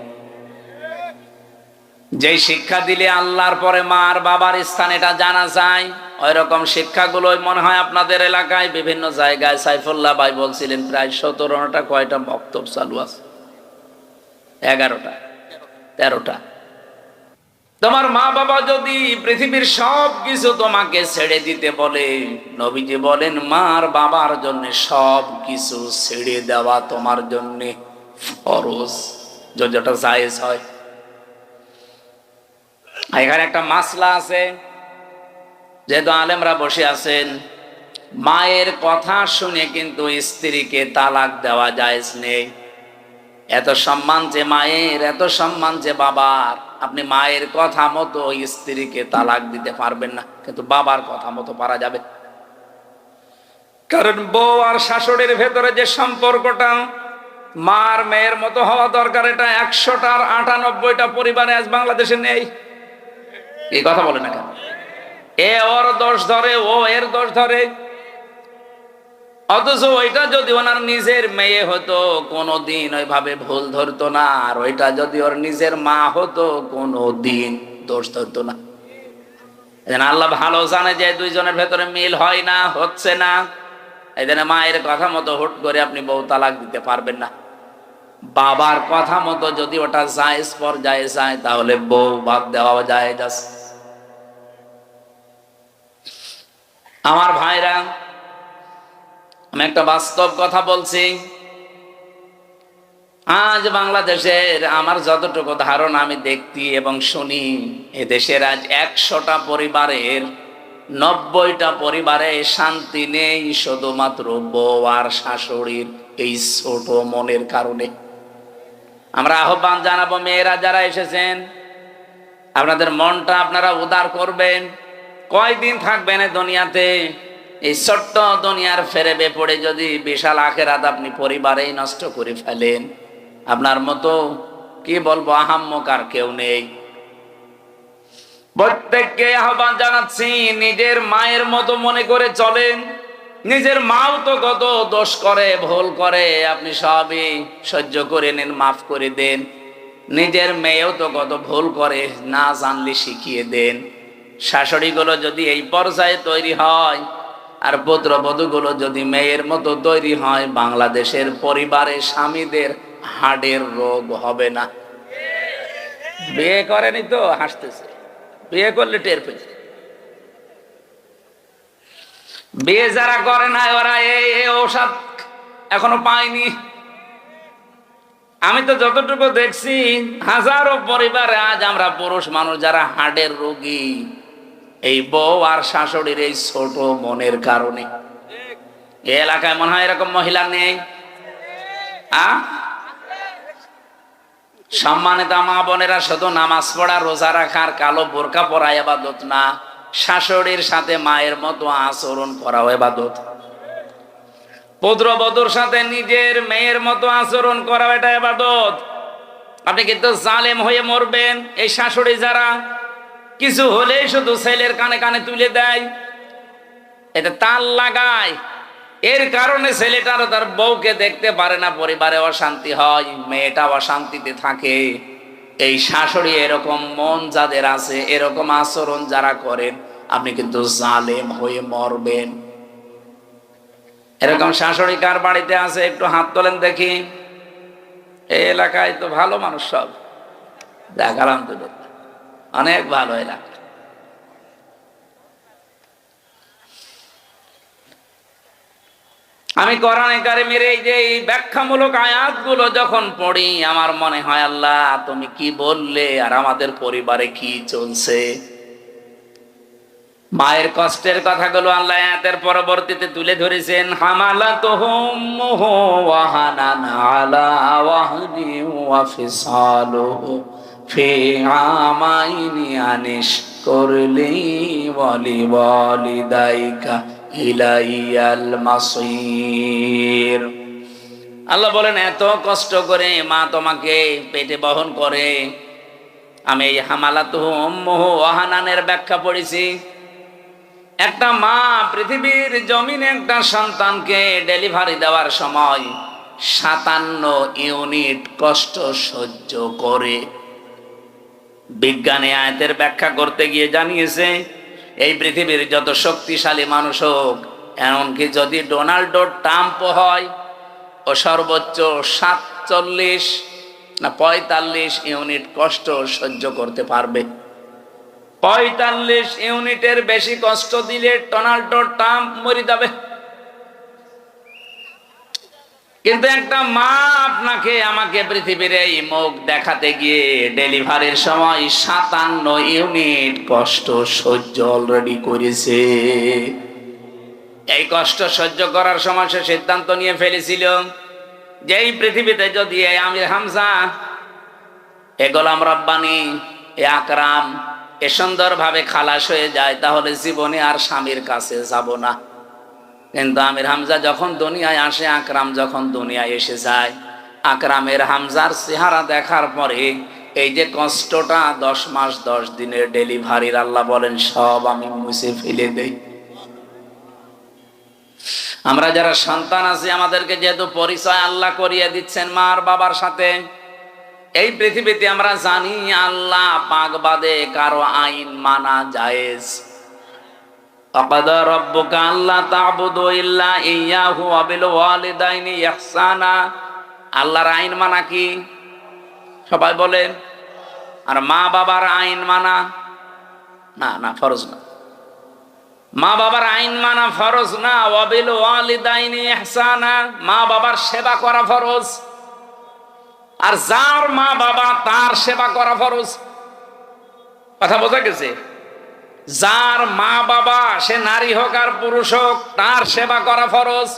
যে শিক্ষা দিলে আল্লাহর পরে মা আর বাবার স্থান এটা জানা যায়, ওই রকম শিক্ষাগুলোই মনে হয় আপনাদের এলাকায় বিভিন্ন জায়গায়। সাইফুল্লাহ ভাই বলছিলেন প্রায় 17টা কয়টা বক্তব্য চালু আছে, 11টা 13টা। তোমার মা বাবা যদি পৃথিবীর সব কিছু তোমাকে ছেড়ে দিতে বলে, নবীজি বলেন মার বাবার জন্য সব কিছু ছেড়ে দেওয়া তোমার জন্য ফরজ, যদি ওটা জায়েজ হয়। এখানে একটা মাসলা আছে, যেহেতু আলেমরা বসে আছেন, মায়ের কথা শুনে কিন্তু স্ত্রীকে তালাক দেওয়া জায়েজ নেই। এত সম্মান যে মায়ের, এত সম্মান যে বাবার, আপনি মায়ের কথা মতো স্ত্রীকে তালাক দিতে পারবেন না, কিন্তু বাবার কথা মতো পারা যাবে। কারণ বউ আর শাশুড়ির ভেতরে যে সম্পর্কটা মার মেয়ের মতো হওয়া দরকার, এটা 100টার 98টা পরিবারে আজ বাংলাদেশে নেই। এই কথা বলে না কেন? এ ওর দোষ ধরে, ও এর দোষ ধরে। অথচ ওইটা যদি ওনার নিজের মেয়ে হতো কোনোদিন ওইভাবে ভুল ধরতো না, আর ওইটা যদি ওর নিজের মা হতো কোনোদিন দোষ ধরতো না। আল্লাহ ভালো জানে যে দুইজনের ভেতরে মিল হয় না, হচ্ছে না। এই জন্য মায়ের কথা মতো হুট করে আপনি বউ তালাক দিতে পারবেন না। বাবার কথা মতো যদি ওটা জায়েজ পর্যায়ে যায়, তাহলে বউ বাদ দেওয়া জায়েজ আছে। আমার ভাইরা, আমি একটা বাস্তব কথা বলছি। আজ বাংলাদেশের আমার যতটুকু ধারণা আমি দেখতি এবং শুনি, এদেশের আজ 100টা পরিবারের 90টা পরিবারে শান্তি নেই, শুধুমাত্র বউ আর শাশুড়ির এই ছোট মনের কারণে। আমরা আহ্বান জানাবো, মেয়েরা যারা এসেছেন, আপনাদের মনটা আপনারা উদার করবেন। কয়দিন থাকবেন এই দুনিয়াতে? এই ছোট্ট দুনিয়ার ফেরেবে পড়ে যদি বিশাল আখেরাত আপনি পরিবারেই নষ্ট করে ফেলেন, আপনার মতো কি বলবো আহাম্মক আর কেউ নেই। প্রত্যেককে আহ্বান জানাচ্ছি, নিজের মায়ের মতো মনে করে চলেন। নিজের মাও তো কত দোষ করে, ভুল করে, আপনি সবই সহ্য করে নেন, মাফ করে দেন। নিজের মেয়েও তো কত ভুল করে, না জানলে শিখিয়ে দেন। শাশুড়িগুলো যদি এই পর্যায়ে তৈরি হয়, আর পুত্রবধূগুলো যদি মেয়ের মতো তৈরি হয়, বাংলাদেশের পরিবারে স্বামীদের হার্টের রোগ হবে না। বিয়ে করেনি তো হাসতেছে, বিয়ে করলে টের পেয়েছে। বিয়ে যারা করে না, ওরা এই ঔষধ এখনো পায়নি। আমি তো যতটুকু দেখছি, হাজারো পরিবারে আজ আমরা পুরুষ মানুষ যারা হার্টের রোগী, এই বউ আর শাশুড়ির এই ছোট মনের কারণে। এই এলাকায় মনে হয় এরকম মহিলা নেই? সম্মানিত মা বোনেরা, শুধু নামাজ পড়া, রোজা রাখার, কালো বোরকা পরা ইবাদত না, শাশুড়ির সাথে মায়ের মতো আচরণ করাও ইবাদত। পুত্রবধূর সাথে নিজের মেয়ের মতো আচরণ করাও এটা ইবাদত। আপনি কিন্তু জালেম হয়ে মরবেন। এই শাশুড়ি যারা কিছু হলেই শুধু ছেলের কানে কানে তুলে দেয়, এটা তাল লাগায়, এর কারণে ছেলেটারও তার বউকে দেখতে পারে না, পরিবারে অশান্তি হয়, মেয়েটা অশান্তিতে থাকে। এই শাশুড়ি এরকম মন যাদের আছে, এরকম আচরণ যারা করেন, আপনি কিন্তু জালেম হয়ে মরবেন। এরকম শাশুড়ি কার বাড়িতে আছে একটু হাত তোলেন দেখি। এই এলাকায় তো ভালো মানুষ সব, দেখালাম তো, অনেক ভালো এলাকা। আমি কোরআনে কারিমের এই যে ব্যাখ্যামূলক আয়াতগুলো যখন পড়ি, আমার মনে হয় আল্লাহ তুমি কি বললে আর আমাদের পরিবারে কি চলছে। মায়ের কষ্টের কথাগুলো আল্লাহ আয়াতের পরবর্তীতে তুলে ধরেছেন। হামালাতুহু উম্মুহু ওয়াহানান আলা ওয়াহনি ওয়া ফিসালুহু ফি আমাইনি আনিশকুরলি ওয়া লিওয়ালিদাইকা ইলাইয়াল মাসির। আল্লাহ বলেন, এত কষ্ট করে মা তোমাকে পেটে বহন করে। আমি এই হামালাতুহু উম্মুহু ওয়াহানানের ব্যাখ্যা পড়েছি। একটা মা পৃথিবীর জমিনে একটা সন্তানকে ডেলিভারি দেওয়ার সময় 57 ইউনিট কষ্ট সহ্য করে। বিজ্ঞানী আয়াতের ব্যাখ্যা করতে গিয়ে জানিয়েছে এই পৃথিবীর যত শক্তিশালী মানুষ হোক, এমনকি যদি ডোনাল্ড ট্রাম্প হয়, ও সর্বোচ্চ 47 না 45 ইউনিট কষ্ট সহ্য করতে পারবে। 45 ইউনিটের বেশি কষ্ট দিলে ডোনাল্ড ট্রাম্প মরে যাবে। কিন্তু একটা মা আপনাকে আমাকে পৃথিবীর এই মুখ দেখাতে গিয়ে ডেলিভারির সময় 57 ইউনিট কষ্ট সহ্য অলরেডি করেছে। এই কষ্ট সহ্য করার সময় সে সিদ্ধান্ত নিয়ে ফেলেছিল যে এই পৃথিবীতে যদি আমির হামজা, এ গোলাম রব্বানী, এ আকরাম এ সুন্দরভাবে খালাস হয়ে যায়, তাহলে জীবনে আর স্বামীর কাছে যাব না। কিন্তু আমির হামজা যখন দুনিয়ায় আসে, আকরাম যখন দুনিয়ায় এসে যায়, আকরামের হামজার চেহারা দেখার পরে এই যে কষ্টটা 10 মাস 10 দিনের ডেলিভারির, আল্লাহ বলেন সব আমি মুছে ফেলে দেই। আমরা যারা সন্তান আছি, আমাদেরকে যেহেতু পরিচয় আল্লাহ করিয়ে দিচ্ছেন মা আর বাবার সাথে, এই পৃথিবীতে আমরা জানি আল্লাহ পাক বাদে কারো আইন মানা জায়েজ। আকাদা রাব্বুকা আল্লা তা'বুদু ইল্লা ইয়্যাহু ওয়া বিল ওয়ালিদাইনি ইহসানা। আল্লাহর আইন মানা কি? সবাই বলেন। আর মা বাবার আইন মানা না, না ফরজ না। মা বাবার আইন মানা ফরজ না। ওয়া বিল ওয়ালিদাইনি ইহসানা, মা বাবার সেবা করা ফরজ। আর যার মা বাবা তার সেবা করা ফরজ। কথা বোঝা গেছে? যার মা বাবা, সে নারী হোক আর পুরুষ হোক, তার সেবা করা ফরজ।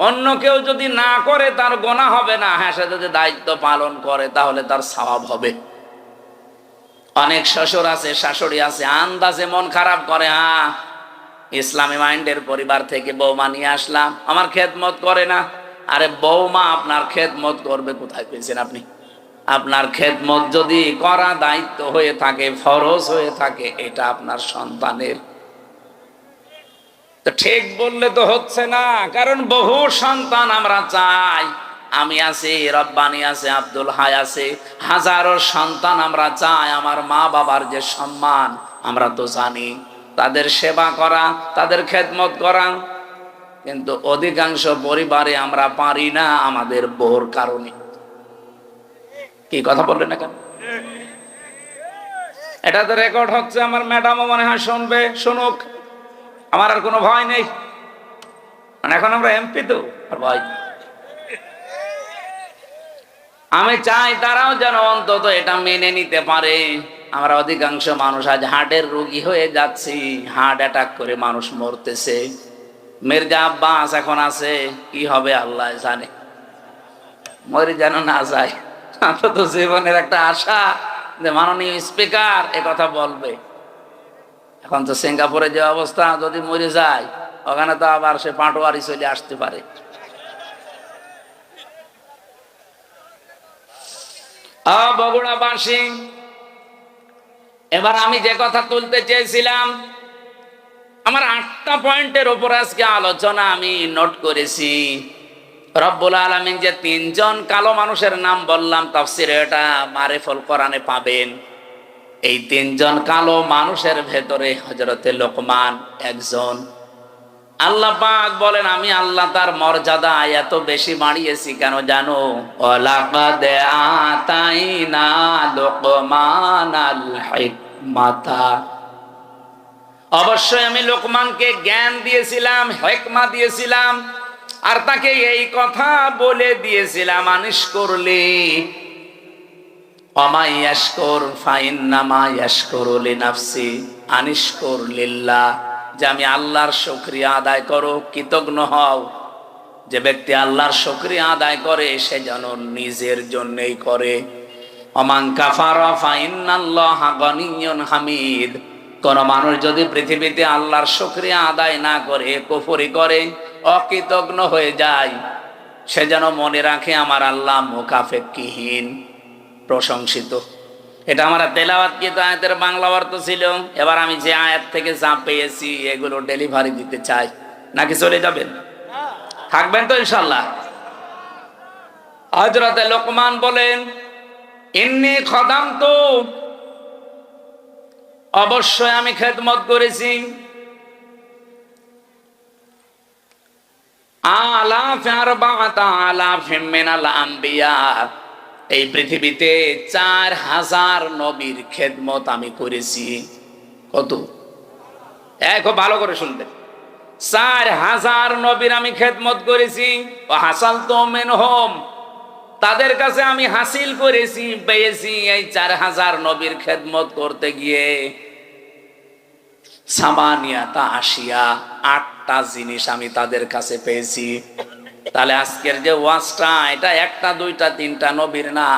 অন্য কেউ যদি না করে তার গুনাহ হবে না। হ্যাঁ, সে যদি দায়িত্ব পালন করে তাহলে তার সওয়াব হবে। অনেক শ্বশুর আছে, শাশুড়ি আছে, আন্দাজে মন খারাপ করে, হ্যাঁ ইসলামী মাইন্ডের পরিবার থেকে বৌমা নিয়ে আসলাম, আমার খেদমত করে না। আরে বৌমা আপনার খেদমত করবে কোথায় পেয়েছেন আপনি? আপনার খেদমত যদি করা দায়িত্ব হয়ে থাকে, ফরজ হয়ে থাকে, এটা আপনার সন্তানের। তো ঠিক বললে তো হচ্ছে না, কারণ বহু সন্তান আমরা চাই। আমি আছি, রব্বানি আছে, আব্দুল হাই আছে, হাজারো সন্তান আমরা চাই আমার মা বাবার যে সম্মান, আমরা তো জানি তাদের সেবা করা, তাদের খেদমত করা। কিন্তু অধিকাংশ পরিবারে আমরা পারি না, আমাদের বউর কারণে। কি কথা বললেন না কেন? এটা তো রেকর্ড হচ্ছে, আমার ম্যাডামও মনে হয় শুনবে, শুনুক, আমার আর কোনো ভয় নেই। মানে এখন আমরা এমপি তো আর ভয়। আমি চাই তারাও যেন অন্তত এটা মেনে নিতে পারে। আমরা অধিকাংশ মানুষ আজ হার্টের রোগী হয়ে যাচ্ছি, হার্ট অ্যাটাক করে মানুষ মরতেছে। মির্জা আব্বাস এখন আছে, কি হবে আল্লাহ জানে, মরে যেন না যায়। অন্তত জীবনের একটা আশা যে মাননীয় স্পিকার এ কথা বলবে। এখন তো সিঙ্গাপুরে যে অবস্থা, যদি মরে যায় ওখানে তো আবার সে পাটোয়ারি চলে আসতে পারে। বগুড়াবাসী, এবার আমি যে কথা তুলতে চেয়েছিলাম, আমার 8টা পয়েন্টের উপর আজকে আলোচনা আমি নোট করেছি। রব্বুল আলামিন যে 3জন কালো মানুষের নাম বললাম তাফসিরে, এটা মারিফুল কোরআনে পাবেন। এই 3জন কালো মানুষের ভেতরে হযরতে লোকমান একজন। আল্লাহ পাক বলেন, আমি আল্লাহ তার মর্যাদা এত বেশি বাড়িয়েছি কেন জানো? ওয়ালাকাদ আতাইনা লোকমানাল হিকমাতা, অবশ্যই আমি লোকমানকে জ্ঞান দিয়েছিলাম, হিকমা দিয়েছিলাম, আর তাকে এই কথা বলে দিয়েছিলাম, আনিশ করলি ওমা ইয়াশকুর ফাইন্নামা ইয়াশকুরু লিনাফসি, আনিশ করলিল্লাহ, যে আমি আল্লাহর শুকরিয়া আদায় করো, কৃতজ্ঞ হও। যে ব্যক্তি আল্লাহর শুকরিয়া আদায় করে সে যেন নিজের জন্যই করে। ওমান কাফারা ফাইন্নাল্লাহা গনিয়্যুন হামিদ, কোন মানুষ যদি পৃথিবীতে আল্লাহর শুকরিয়া আদায় না করে, কুফরি করে, অকৃতজ্ঞ হয়ে যায়, সে যেন মনে রাখে আমার আল্লাহ মুকাফেক্ষিহীন, প্রশংসিত। এটা আমরা তেলাওয়াতকৃত আয়াতের বাংলা অর্থ ছিল। এবার আমি যে আয়াত থেকে যা পেয়েছি এগুলো ডেলিভারি দিতে চাই, নাকি চলে যাবেন? থাকবেন তো ইনশাআল্লাহ? হযরতে লোকমান বলেন, ইন্নী খাদামতু অবশ্যই আমি খেদমত করেছি। আলাফ আরবাআতা আলাফিম মিনাল আম্বিয়া, এই পৃথিবীতে 4000 নবীর খেদমত আমি করেছি। কত? খুব ভালো করে শুনবেন। 4000 নবীর আমি খেদমত করেছি। হাসালতু মিনহুম, তাদের কাছে আমি হাসিল করেছি, পেয়েছি এই 4000 নবীর খেদমত করতে গিয়ে সামানিয়াতা আশিয়া, 8টা জিনিস আমি তাদের কাছে পেয়েছি। তাহলে আজকের যে ওয়াজটা, এটা একটা দুইটা তিনটা নবীর না,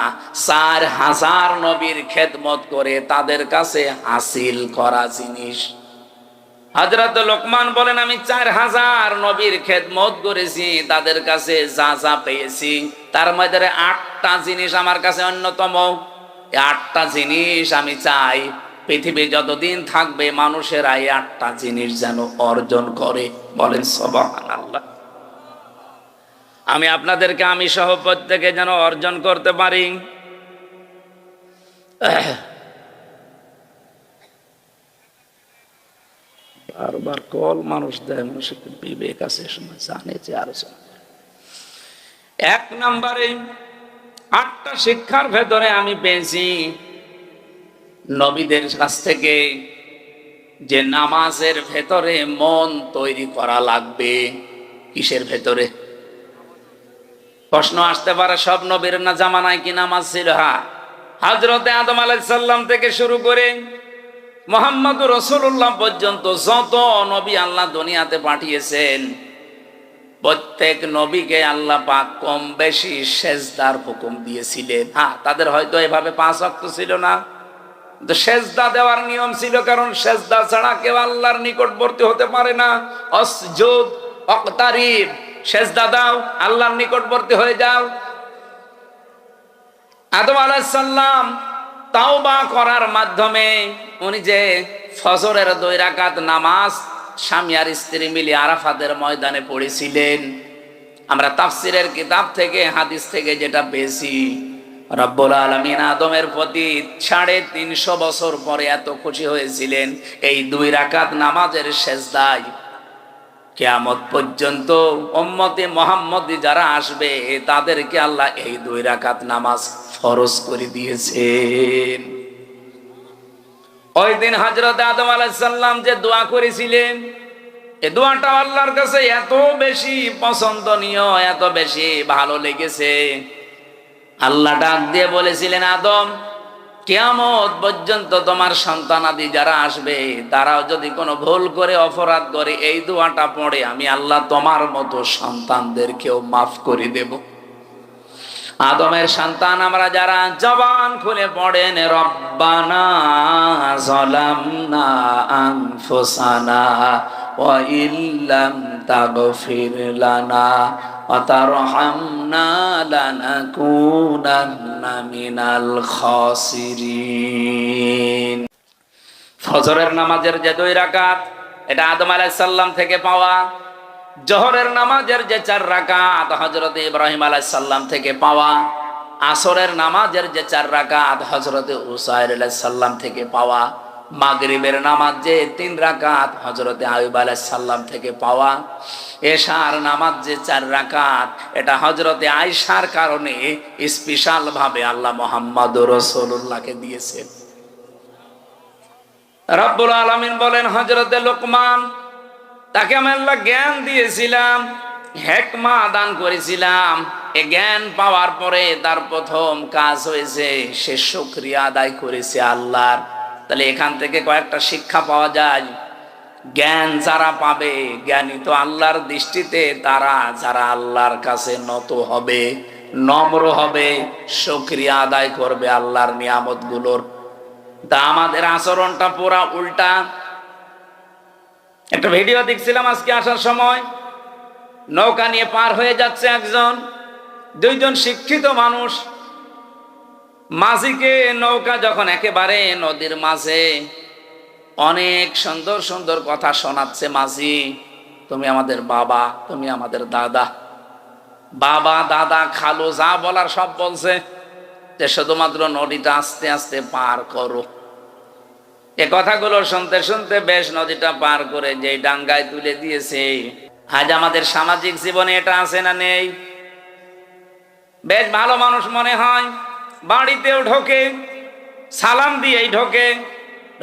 4000 নবীর খেদমত করে তাদের কাছে হাসিল করা জিনিস। হযরত লোকমান বলেন, আমি 4000 নবীর খেদমত করেছি, তাদের কাছে যা যা পেয়েছি তার মধ্যে 8টা জিনিস আমার কাছে অন্যতম। এই 8টা জিনিস আমি চাই পৃথিবী যতদিন থাকবে মানুষেরা এই 8টা জিনিস যেন অর্জন করে। বলেন সুবহানাল্লাহ। আমি আপনাদেরকে, আমি সহ প্রত্যেকে যেন অর্জন করতে পারি। বারবার কল মানুষ দেয়, মানুষের বিবেক আছে, সময় জানে যে আলোচনা। 1 নম্বরে 8টা শিক্ষার ভেতরে আমি পেয়েছি নবীদের কাছ থেকে যে নামাজের ভেতরে মন তৈরি করা লাগবে। কিসের ভেতরে? প্রশ্ন আসতে পারে, সব নবীর না জামানায় কি নামাজ ছিল? হ্যাঁ, হযরতে আদম আলাইহিস সালাম থেকে শুরু করে মুহাম্মদুর রাসূলুল্লাহ পর্যন্ত যত নবী আল্লাহ দুনিয়াতে পাঠিয়েছেন, প্রত্যেক নবীকে আল্লাহ পাক কম বেশি সেজদার হুকুম দিয়েছিলেন। হ্যাঁ, তাদের হয়তো এভাবে 5 ওয়াক্ত ছিল না, কিন্তু সেজদা দেওয়ার নিয়ম ছিল, কারণ সেজদা ছাড়া কেউ আল্লাহর নিকটবর্তী হতে পারে না। আসজুদ ওয়াক্তারিব, সেজদা দাও, আল্লাহর নিকটবর্তী হয়ে যাও। আদম আলাইহিস সালাম তাওবা করার মাধ্যমে উনি যে ফজরের 2 রাকাত নামাজ স্বামী আর স্ত্রী মিলে আরাফাতের ময়দানে পড়েছিলেন, আমরা তাফসিরের কিতাব থেকে হাদিস থেকে যেটা পেয়েছি, রব্বুল আলামিন আদমের প্রতি 350 বছর পরে এত খুশি হয়েছিলেন এই 2 রাকাত নামাজের সেজদায়। কিয়ামত পর্যন্ত উম্মতে মুহাম্মদী যারা আসবে তাদেরকে আল্লাহ এই 2 রাকাত নামাজ ফরজ করে দিয়েছেন। ওই দিন হযরত আদম আলাইহিস সালাম যে দোয়া করেছিলেন, এই দোয়াটা আল্লাহর কাছে এত বেশি পছন্দনীয়, এত বেশি ভালো লেগেছে, আল্লাহ ডাক দিয়ে বলেছিলেন, আদম, কিয়ামত পর্যন্ত তোমার সন্তানাদি যারা আসবে তারাও যদি কোনো ভুল করে অপরাধ করে এই দোয়াটা পড়ে, আমি আল্লাহ তোমার মতো সন্তানদেরকেও মাফ করে দেব। আদমের সন্তান আমরা যারা জবান খুলে পড়েন, রব্বানা যালামনা আনফুসানা ওয়া ইল্লাম তাগফির লানা ওয়া তারহামনা লানাকুনান্না মিনাল খাসিরিন। ফজরের নামাজের যে 2 রাকাত, এটা আদম আলাইহিস সালাম থেকে পাওয়া। জোহরের নামাজের যে 4 রাকাত, হযরত ইব্রাহিম আলাইহিস সালাম থেকে পাওয়া। আসরের নামাজের যে 4 রাকাত, হযরত উসাইর আলাইহিস সালাম থেকে পাওয়া। মাগরিবের নামাজ যে 3 রাকাত, হযরত আইয়ুব আলাইহিস সালাম থেকে পাওয়া। এশার নামাজ যে 4 রাকাত, এটা হযরত আয়েশার কারণে স্পেশাল ভাবে আল্লাহ মুহাম্মদুর রাসূলুল্লাহকে দিয়েছেন। রব্বুল আলামিন বলেন, হযরতে লোকমান, তাকে আমি আল্লাহ জ্ঞান দিয়েছিলাম, হিকমা দান করেছিলাম। এই জ্ঞান পাওয়ার পরে তার প্রথম কাজ হয়েছে সে শুকরিয়া আদায় করেছে আল্লাহর। তাহলে এখান থেকে কয়েকটা শিক্ষা পাওয়া যায়। জ্ঞান যারা পাবে, জ্ঞানী তো আল্লাহর দৃষ্টিতে তারা যারা আল্লাহর কাছে নত হবে, নম্র হবে, শুকরিয়া আদায় করবে আল্লাহর নিয়ামতগুলোর। তা আমাদের আচরণটা পুরা উল্টা। একটা ভিডিও দেখছিলাম আজকে আসার সময়, নৌকা নিয়ে পার হয়ে যাচ্ছে একজন, 2 জন শিক্ষিত মানুষ। মাঝিকে নৌকা যখন একেবারে নদীর মাঝে, অনেক সুন্দর সুন্দর কথা শোনাচ্ছে মাঝি, তুমি আমাদের বাবা, তুমি আমাদের দাদা, বাবা দাদা খালু যা বলার সব বলছে, যে শুধুমাত্র নদীটা আস্তে আস্তে পার করো। এ কথাগুলো শুনতে শুনতে বেশ নদীটা পার করে যেই ডাঙ্গায় তুলে দিয়েছে। আজ আমাদের সামাজিক জীবনে এটা আছে না নেই? বেশ ভালো মানুষ মনে হয়, বাড়িতেও ঢোকে, সালাম দিয়েই ঢোকে,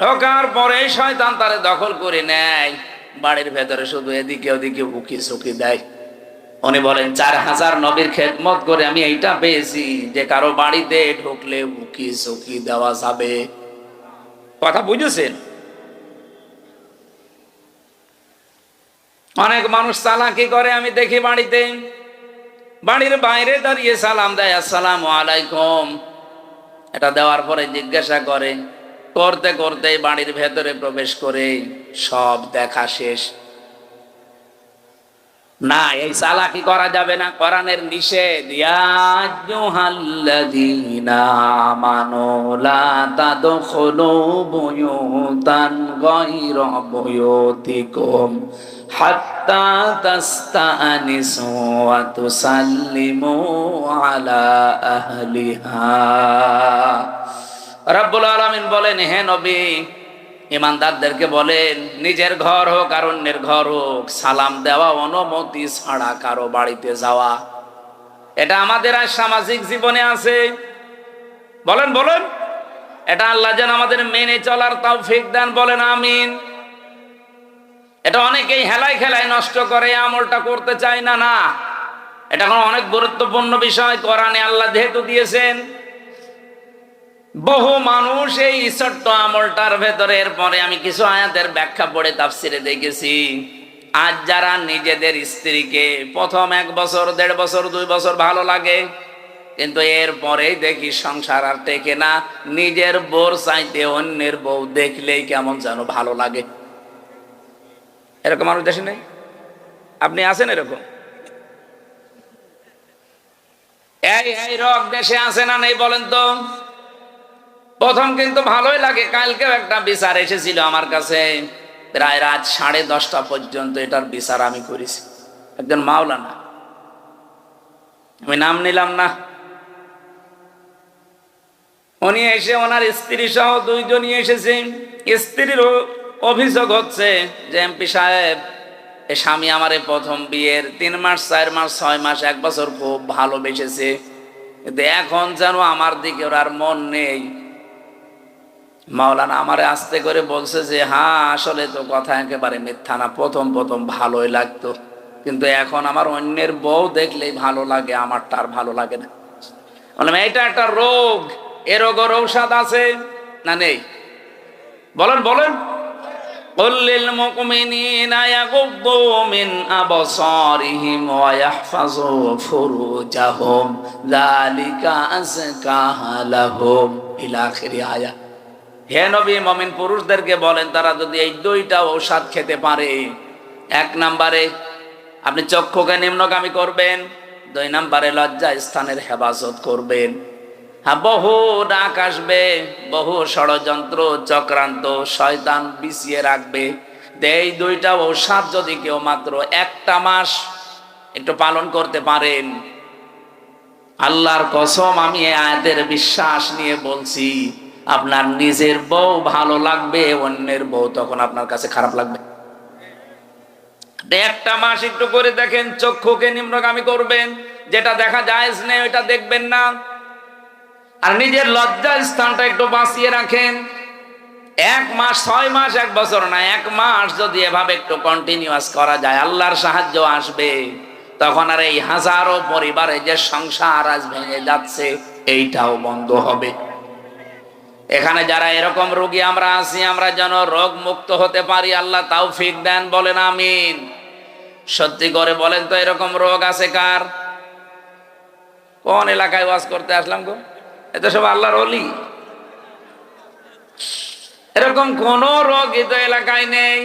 ঢোকার পরে শয়তান তারে দখল করে নেয়, বাড়ির ভেতরে শুধু এদিকে ওদিকে উকি চুকি দেয়। উনি বলেন 4000 নবীর খেদমত করে আমি এইটা পেয়েছি যে কারো বাড়িতে ঢুকলে উকি চুকি দেওয়া যাবে। কথা বুঝেছেন? অনেক মানুষ চালাকি করে আমি দেখি, বাড়িতে বাড়ির বাইরে দাঁড়িয়ে সালাম দেয়, আসসালামু আলাইকুম। এটা দেওয়ার পরে জিজ্ঞাসা করে, করতে করতে বাড়ির ভেতরে প্রবেশ করে সব দেখা শেষ। না, এই চালাকি করা যাবে না, কোরআনের নিষেধ। ইয়া আইয়ুহাল্লাযীনা আমানু লা তাদখুলু বুয়ুতান গায়রা বুয়ুতিকুম হাত্তা তাস্তানিসু ওয়া তুসাল্লিমু আলা আহলিহা। রব্বুল আলামিন বলেন, হে নবী, ইমানদারদেরকে বলেন, নিজের ঘর হোক আর অন্যের ঘর হোক, সালাম দেওয়া অনুমতি ছাড়া কারো বাড়িতে যাওয়া, এটা আমাদের আর সামাজিক জীবনে আছে। বলেন বলেন, এটা আল্লাহ যেন আমাদের মেনে চলার তৌফিক দেন, বলেন আমিন। এটা অনেকেই হেলায় খেলায় নষ্ট করে, আমলটা করতে চায় না। না, এটা কোনো অনেক গুরুত্বপূর্ণ বিষয়, কোরআনে আল্লাহ যেহেতু দিয়েছেন। বহু মানুষ এই ছোট্ট আমলটার ভেতরে, এরপরে আমি কিছু আয়াতের ব্যাখ্যা পড়ে তাফসিরে দেখেছি, আজ যারা নিজেদের স্ত্রীকে প্রথম 1 বছর 1.5 বছর 2 বছর ভালো লাগে, কিন্তু এরপরেই দেখি সংসার আর টেকে না, নিজের বউর চাইতে অন্যের বউ দেখলেই কেমন যেন ভালো লাগে। এরকম মানুষ দেশে নেই? আপনি আছেন এরকম? এই রোগ দেশে আছে না নেই বলেন তো? প্রথম কিন্তু ভালোই লাগে। কালকেও একটা বিচার এসেছিল আমার কাছে, প্রায় রাত 10:30 পর্যন্ত এটার বিচার আমি করেছি। একজন মাওলানা, আমি নাম নিলাম না, উনি এসে ওনার স্ত্রী সহ 2 জনই এসেছে। স্ত্রীর অভিযোগ হচ্ছে যে এমপি সাহেব, এ স্বামী আমারে প্রথম বিয়ের 3 মাস 4 মাস 6 মাস 1 বছর খুব ভালোবেসেছে, কিন্তু এখন যেন আমার দিকে ওর আর মন নেই। মাওলানা আমারে আস্তে করে বলছে যে হ্যাঁ, আসলে তো কথা একেবারে মিথ্যা না, প্রথম প্রথম ভালোই লাগতো, কিন্তু এখন আমার অন্যের বউ দেখলেই ভালো লাগে, আমারটা আর ভালো লাগে না। বললাম এটা একটা রোগ, এ রোগের ঔষধ আছে না নেই? বলেন বলেন। قل للمؤمنين يغضوا من أبصارهم ويحفظوا فروجهم ذلك أزكى لهم إلى آخر آية। হে নবী, মুমিন পুরুষদেরকে বলেন তারা যদি এই 2টা ঔষধ খেতে পারে, 1 নম্বরে আপনি চক্ষুকে নিম্নগামী করবেন, 2 নম্বরে লজ্জা স্থানের হেফাজত করবেন। হ্যাঁ, বহু ডাক আসবে, বহু ষড়যন্ত্র চক্রান্ত শয়তান বিছিয়ে রাখবে। এই 2টা ঔষধ যদি কেউ মাত্র 1টা মাস একটু পালন করতে পারেন, আল্লাহর কসম আমি এই আয়াতের বিশ্বাস নিয়ে বলছি, আপনার নিজের বউ ভালো লাগবে, অন্যের বউ তখন আপনার কাছে খারাপ লাগবে। 1টা মাস একটু করে দেখেন, চক্ষুকে নিম্নগামী করবেন, যেটা দেখা জায়েজ নেই ওইটা দেখবেন না, আর নিজের লজ্জা স্থানটা একটু বাঁচিয়ে রাখেন। 1 মাস 6 মাস 1 বছর না, 1 মাস যদি এভাবে একটু কন্টিনিউয়াস করা যায়, আল্লাহর সাহায্য আসবে। তখন আর এই হাজারো পরিবারে যে সংসার আজ ভেঙে যাচ্ছে, এইটাও বন্ধ হবে। এখানে যারা এরকম রোগী আমরা আছি, আমরা যেন রোগ মুক্ত হতে পারি, আল্লাহ তৌফিক দেন, বলেন আমিন। সত্যি করে বলেন তো, এরকম রোগ আছে কার? কোন এলাকায় ওয়াজ করতে আসলাম গো? এটা সব আল্লাহর ওলি। এরকম কোন রোগী তো এলাকায় নেই।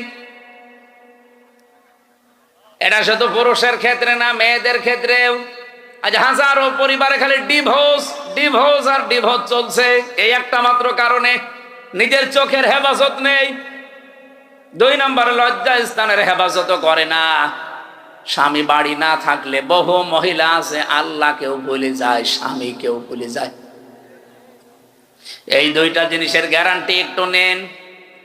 এটা শুধু পুরুষের ক্ষেত্রে না, মেয়েদের ক্ষেত্রেও। আজ হাজারো পরিবারে খালি ডিভোর্স আর ডিভোর্স চলছে, এই একটা মাত্র কারণে, নিজের চোখের হেফাজত নেই। 2 নম্বরে লজ্জা স্থানের হেফাজত করে না। স্বামী বাড়ি না থাকলে বহু মহিলা আছে আল্লাহকেও ভুলে যায়, স্বামীকেও ভুলে যায়। এই 2টা জিনিসের গ্যারান্টি একটু নেন।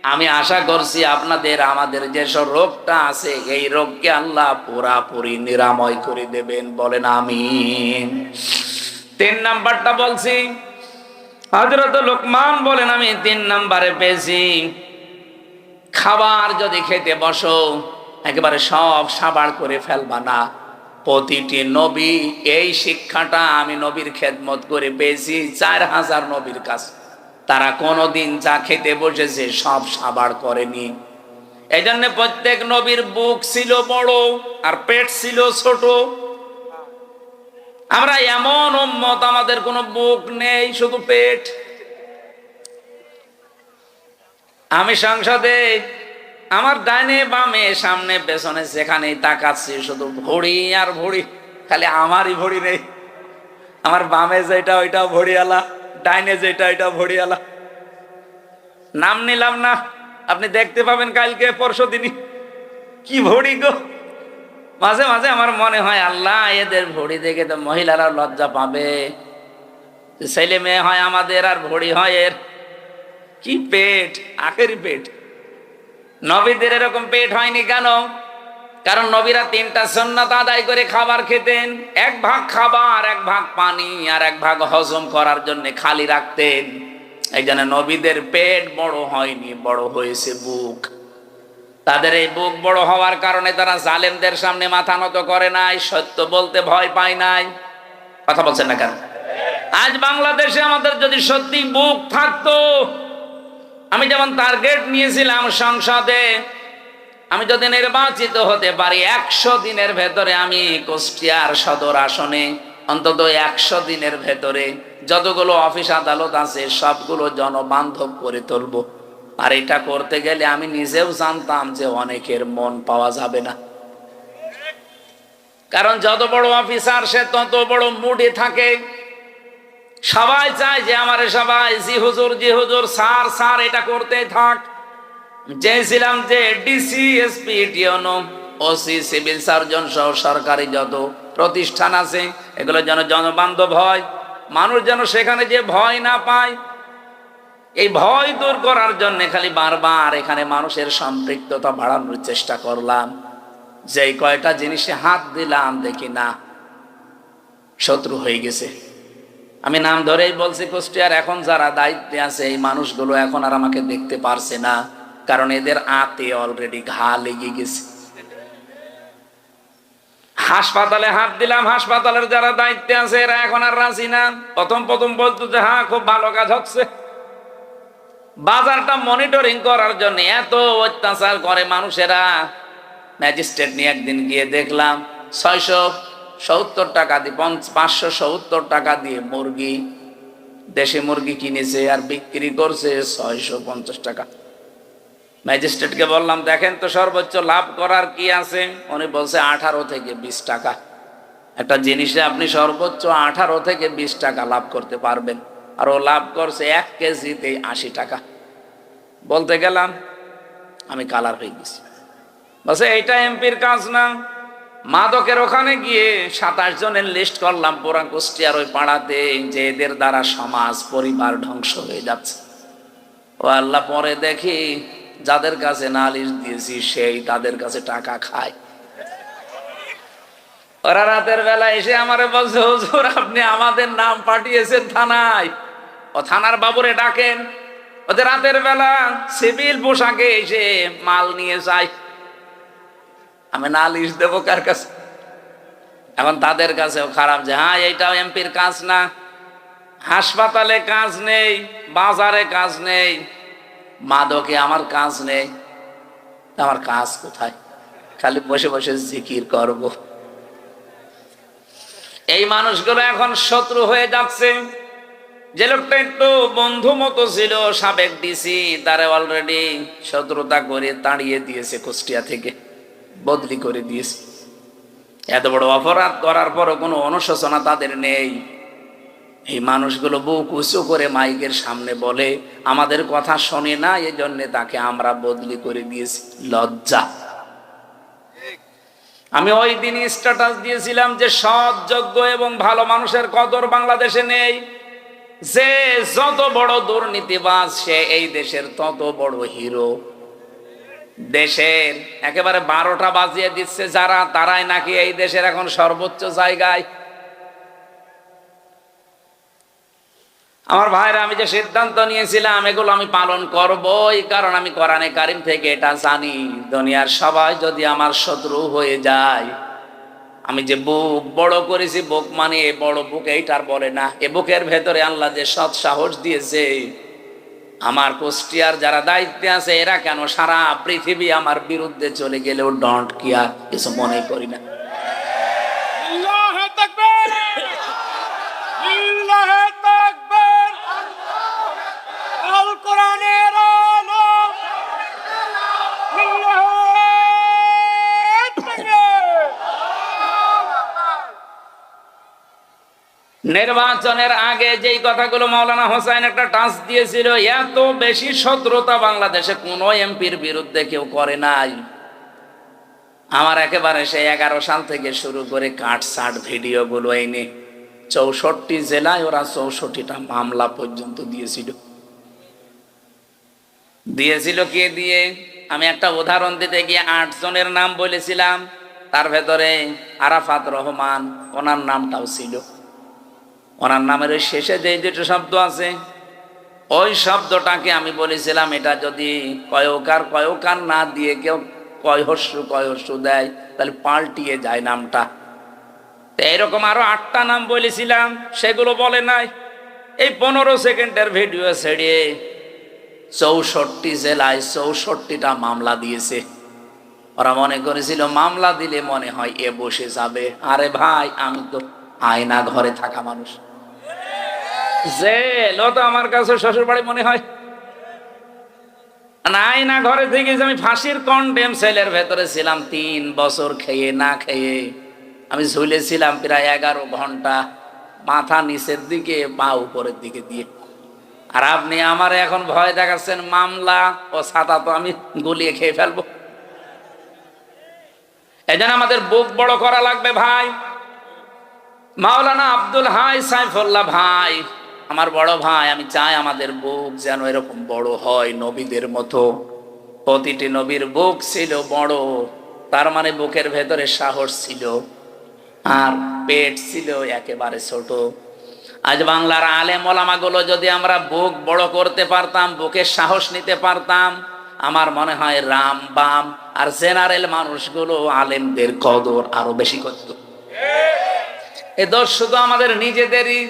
আমি আশা করছি আপনাদের আমাদের যেসব রোগটা আছে এই রোগকে আল্লাহ পুরাপুরি নিরাময় করে দেবেন, বলেন আমিন। 3 নাম্বারটা বলছি, হযরত লোকমান বলেন আমি 3 নাম্বারে পেয়েছি, খাবার যদি খেতে বসো একেবারে সব সাবাড় করে ফেলবা না। প্রতিটি নবী এই শিক্ষাটা আমি নবীর খেদমত করে পেয়েছি 4000 নবীর কাছে, তারা কোনোদিন যা খেতে বসেছে সব সাবাড় করেনি। এই জন্য প্রত্যেক নবীর বুক ছিল বড় আর পেট ছিল ছোট। আমরা এমন উম্মত আমাদের কোনো বুক নেই, শুধু পেট। আমি সংসদে আমার ডাইনে বামে সামনে পেছনে যেখানেই তাকাচ্ছি শুধু ভড়ি আর ভড়ি, খালি আমারই ভড়ি নেই। আমার বামে যেটা ওইটাও ভড়িয়ালা, ডাইনে যেটা ওইটাও ভড়িয়ালা। নাম নিলাম না, আপনি দেখতে পাবেন কালকে পরশু দিনই কি ভড়ি গো। মাঝে মাঝে আমার মনে হয় আল্লাহ এদের ভড়ি দেখে তো মহিলারা লজ্জা পাবে, ছেলে মেয়ে হয় আমাদের আর ভড়ি হয় এর। কি পেট, আখেরি পেট। নবীদের এরকম পেট হয়নি কেন? কারণ নবীরা 3টা সুন্নাত আদায় করে খাবার খেতেন, 1 ভাগ খাবার, 1 ভাগ পানি, আর 1 ভাগ হজম করার জন্য খালি রাখতেন। এই জন্য নবীদের পেট বড় হয়নি, বড় হয়েছে বুক। তাদের এই বুক বড় হওয়ার কারণে তারা জালেমদের সামনে মাথা নত করে নাই, সত্য বলতে ভয় পায় নাই। কথা বলছেন না কেন? আজ বাংলাদেশে আমাদের যদি সত্যি বুক থাকতো, আমি যেমন টার্গেট নিয়েছিলাম সংসদে, আমি যদি নির্বাচিত হতে পারি 100 দিনের ভেতরে আমি কুষ্টিয়ার সদর আসনে অন্তত 100 দিনের ভেতরে যতগুলো অফিস আদালত আছে সবগুলো জনবান্ধব করে তুলব। আর এটা করতে গেলে আমি নিজেও জানতাম যে অনেকের মন পাওয়া যাবে না, কারণ যত বড় অফিসার সে তত বড় মুডে থাকে। সবাই চায় যে আমারে সবাই জি হুজুর, জি হুজুর, স্যার স্যার, এটা করতে থাক। চেয়েছিলাম যে ডিসি, এসপি, টিওনো, ওসি, সিভিল সার্জন সহ সরকারি যত প্রতিষ্ঠান আছে এগুলো যেন জনবান্ধব হয়, মানুষ যেন সেখানে যে ভয় না পায়। এই ভয় দূর করার জন্য খালি বারবার এখানে মানুষের সম্পৃক্ততা বাড়ানোর চেষ্টা করলাম। যেই কয়টা জিনিসে হাত দিলাম দেখি না শত্রু হয়ে গেছে। আমি নাম ধরেই বলছি, কুষ্টিয়ার এখন যারা দায়িত্বে আছে এই মানুষগুলো এখন আর আমাকে দেখতে পারছে না, কারণ এদের আতে অলরেডি ঘা লেগে গেছে। হাসপাতালে হাত দিলাম, হাসপাতালের যারা দায়িত্বে আছে এরা এখন আর রাজি না। প্রথম বলতো যে হ্যাঁ খুব ভালো কাজ হচ্ছে। বাজারটা মনিটরিং করার জন্য এত অত্যাচার করে মানুষেরা। ম্যাজিস্ট্রেট নিয়ে একদিন গিয়ে দেখলাম 670 টাকা দিয়ে 570 টাকা দিয়ে মুরগি, দেশি মুরগি কিনেছে আর বিক্রি করছে 650 টাকা। ম্যাজিস্ট্রেটকে বললাম দেখেন তো সর্বোচ্চ লাভ করার কি আছে? উনি বলছে 18 থেকে 20 টাকা। একটা জিনিসে আপনি সর্বোচ্চ 18 থেকে 20 টাকা লাভ করতে পারবেন, আর ও লাভ করছে 1 কেজিতে 80 টাকা। বলতে গেলাম আমি কালার হয়ে গেছি। বলছে এইটা এমপির কাজ না। মাদকের ওখানে গিয়ে 27 জনের লিস্ট করলাম পুরা কুষ্টিয়ার ওই পাড়াতে, যে এদের দ্বারা সমাজ পরিবার ধ্বংস হয়ে যাচ্ছে। ও আল্লাহ, পরে দেখি যাদের কাছে নালিশ দিয়েছি সেই তাদের কাছে টাকা খায়। ওরা রাতের বেলা এসে আমারে বলছে হুজুর আপনি আমাদের নাম পাঠিয়েছেন থানায়, ও থানার বাবুরে ডাকেন। ওদের রাতের বেলা সিভিল পোশাকে এসে মাল নিয়ে যায়। আমি নালিশ দেবো কার কাছে? এখন তাদের কাছেও খারাপ যে হ্যাঁ এইটাও এমপির কাজ না। হাসপাতালে কাজ নেই, বাজারে কাজ নেই, মাদকে আমার কাজ নেই, আমার কাজ কোথায়? খালি বসে বসে জিকির করব। এই মানুষগুলো এখন শত্রু হয়ে যাচ্ছে। যে লোকটা একটু বন্ধু মতো ছিল সাবেক ডিসি, তারে অলরেডি শত্রুতা করে তাড়িয়ে দিয়েছে, কুষ্টিয়া থেকে বদলি করে দিয়েছে। এত বড় অপরাধ করার পরও কোনো অনুশোচনা তাদের নেই। এই মানুষগুলো বুক উঁচু করে মাইকের সামনে বলে আমাদের কথা শোনে না, এই জন্য তাকে আমরা বদলি করে দিয়েছি। লজ্জা। আমি ওই দিনই স্ট্যাটাস দিয়েছিলাম যে সৎ, যোগ্য এবং ভালো মানুষের কদর বাংলাদেশে নেই। যে যত বড় দুর্নীতিবাজ সে এই দেশের তত বড় হিরো। দেশের একেবারে 12টা বাজিয়ে দিচ্ছে যারা, তারাই নাকি এই দেশের এখন সর্বোচ্চ জায়গায়। আমার ভাইরা, আমি যে সিদ্ধান্ত নিয়েছিলাম এগুলো আমি পালন করবই, কারণ আমি কোরআনে কারিম থেকে এটা জানি, দুনিয়ার সবাই যদি আমার শত্রু হয়ে যায়, আমি যে বুক বড় করেছি, বুক মানে বড় বুক এইটার বলে না, এ বুকের ভেতরে আল্লাহ যে সৎ সাহস দিয়েছে, আমার কুষ্টিয়ার যারা দায়িত্বে আছে এরা কেন সারা পৃথিবী আমার বিরুদ্ধে চলে গেলেও ডন্ট কেয়ার, কিছু মনে করি না। আল্লাহু তাকবীর, আল্লাহু তাকবীর, আল কোরআনের আলো, আল্লাহু তাকবীর। নির্বাচনের আগে যেই কথাগুলো মাওলানা হোসেন একটা টাচ দিয়েছিল, এত বেশি শত্রুতা বাংলাদেশে কোনো এমপির বিরুদ্ধে কেউ করে নাই। আমার একেবারে সেই 11 সাল থেকে শুরু করে কাটসাট ভিডিওগুলো এনে 64 জেলায় ওরা 64টা মামলা পর্যন্ত দিয়েছিল কে দিয়ে। আমি একটা উদাহরণ দিতে গিয়ে 8 জনের নাম বলেছিলাম, তার ভেতরে আরাফাত রহমান, ওনার নামটাও ছিল। ওনার নামের ওই শেষে যে দুটো শব্দ আছে, ওই শব্দটাকে আমি বলেছিলাম এটা যদি কয়কার না দিয়ে কেউ কয়হস্যু দেয় তাহলে পাল্টিয়ে যায় নামটা। তো এইরকম আরো 8টা নাম বলেছিলাম, সেগুলো বলে নাই। এই 15 সেকেন্ডের ভিডিও ছেড়ে 64 জেলায় 64টা মামলা দিয়েছে। ওরা মনে করেছিল মামলা দিলে মনে হয় এ বসে যাবে। আরে ভাই, আমি তো আয়না ঘরে থাকা মানুষ, জেল তো আমার কাছে শ্বশুর বাড়ি মনে হয় না। আয়না ঘরে থেকে যে আমি ফাঁসির কন্ডেম সেলের ভেতরে ছিলাম 3 বছর, খেয়ে না খেয়ে আমি ঝুলেছিলাম প্রায় 11 ঘন্টা, মাথা নিচের দিকে পা উপরের দিকে দিয়ে। আর আপনি আমার এখন ভয় দেখাচ্ছেন মামলা ও ছাতা তো আমি গুলিয়ে খেয়ে ফেলবো। এজন্য আমাদের বুক বড় করা লাগবে ভাই। মাওলানা আব্দুল হাই সাইফুল্লাহ ভাই আমার বড় ভাই, আমি চাই আমাদের বুক যেন এরকম বড় হয় নবীদের মতো। প্রতিটি নবীর বুক ছিল বড়, তার মানে বুকের ভেতরে সাহস ছিল, আর পেট ছিল একেবারে ছোট। আজ বাংলার আলেম ওলামাগুলো যদি আমরা বুক বড় করতে পারতাম, বুকের সাহস নিতে পারতাম, আমার মনে হয় রাম বাম আর জেনারেল মানুষগুলো আলেমদের কদর আরো বেশি করত। এ দোষ শুধু আমাদের নিজেদেরই।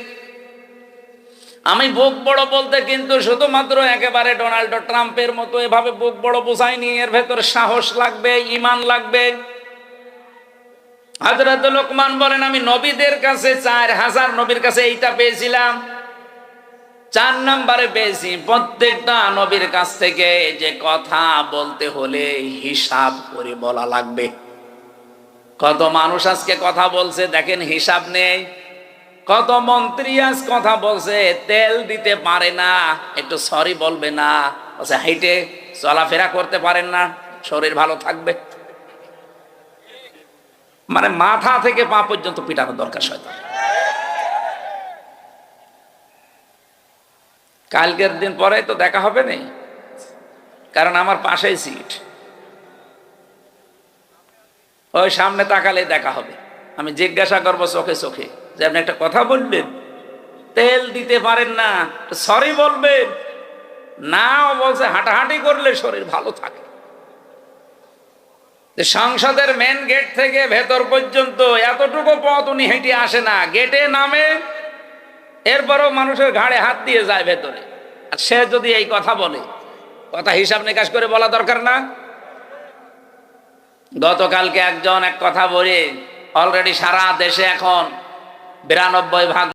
আমি বুক বড় বলতে কিন্তু শুধুমাত্র একেবারে ডোনাল্ড ট্রাম্পের মতো এভাবে বুক বড় বোঝায়নি, এর ভেতরে সাহস লাগবে, ঈমান লাগবে। হযরত লোকমান বলেন, আমি নবীদের কাছে 4000 নবীর কাছে এইটা পেয়েছিলাম, 4 নম্বরে পেয়েছি প্রত্যেকটা নবীর কাছ থেকে যে কথা বলতে হলে হিসাব করে বলা লাগবে। কত মানুষ আজকে কথা বলছে দেখেন, হিসাব নেই। কত মন্ত্রী আজ কথা বলছে, তেল দিতে পারে না, একটু সরি বলবে না, হাইটে চলাফেরা করতে পারেন না, শরীর ভালো থাকবে। মানে মাথা থেকে পা পর্যন্ত পিটানোর দরকার শয়তান। কালকের দিন পরে তো দেখা হবে না, কারণ আমার পাশেই সিট, ওই সামনে তাকালে দেখা হবে। আমি জিজ্ঞাসা করবো চোখে চোখে যে আপনি একটা কথা বলবেন, তেল দিতে পারেন না, সরি বলবেন না। বলছে হাঁটাহাঁটি করলে শরীর ভালো থাকে। সংসদের মেন গেট থেকে ভেতর পর্যন্ত এতটুকু পথ উনি হেঁটে আসে না, গেটে নামে, এরপরও মানুষের ঘাড়ে হাত দিয়ে যায় ভেতরে। আর সে যদি এই কথা বলে, কথা হিসাব নিকাশ করে বলা দরকার না? গতকালকে একজন এক কথা বলে অলরেডি সারা দেশে এখন 92 ভাগ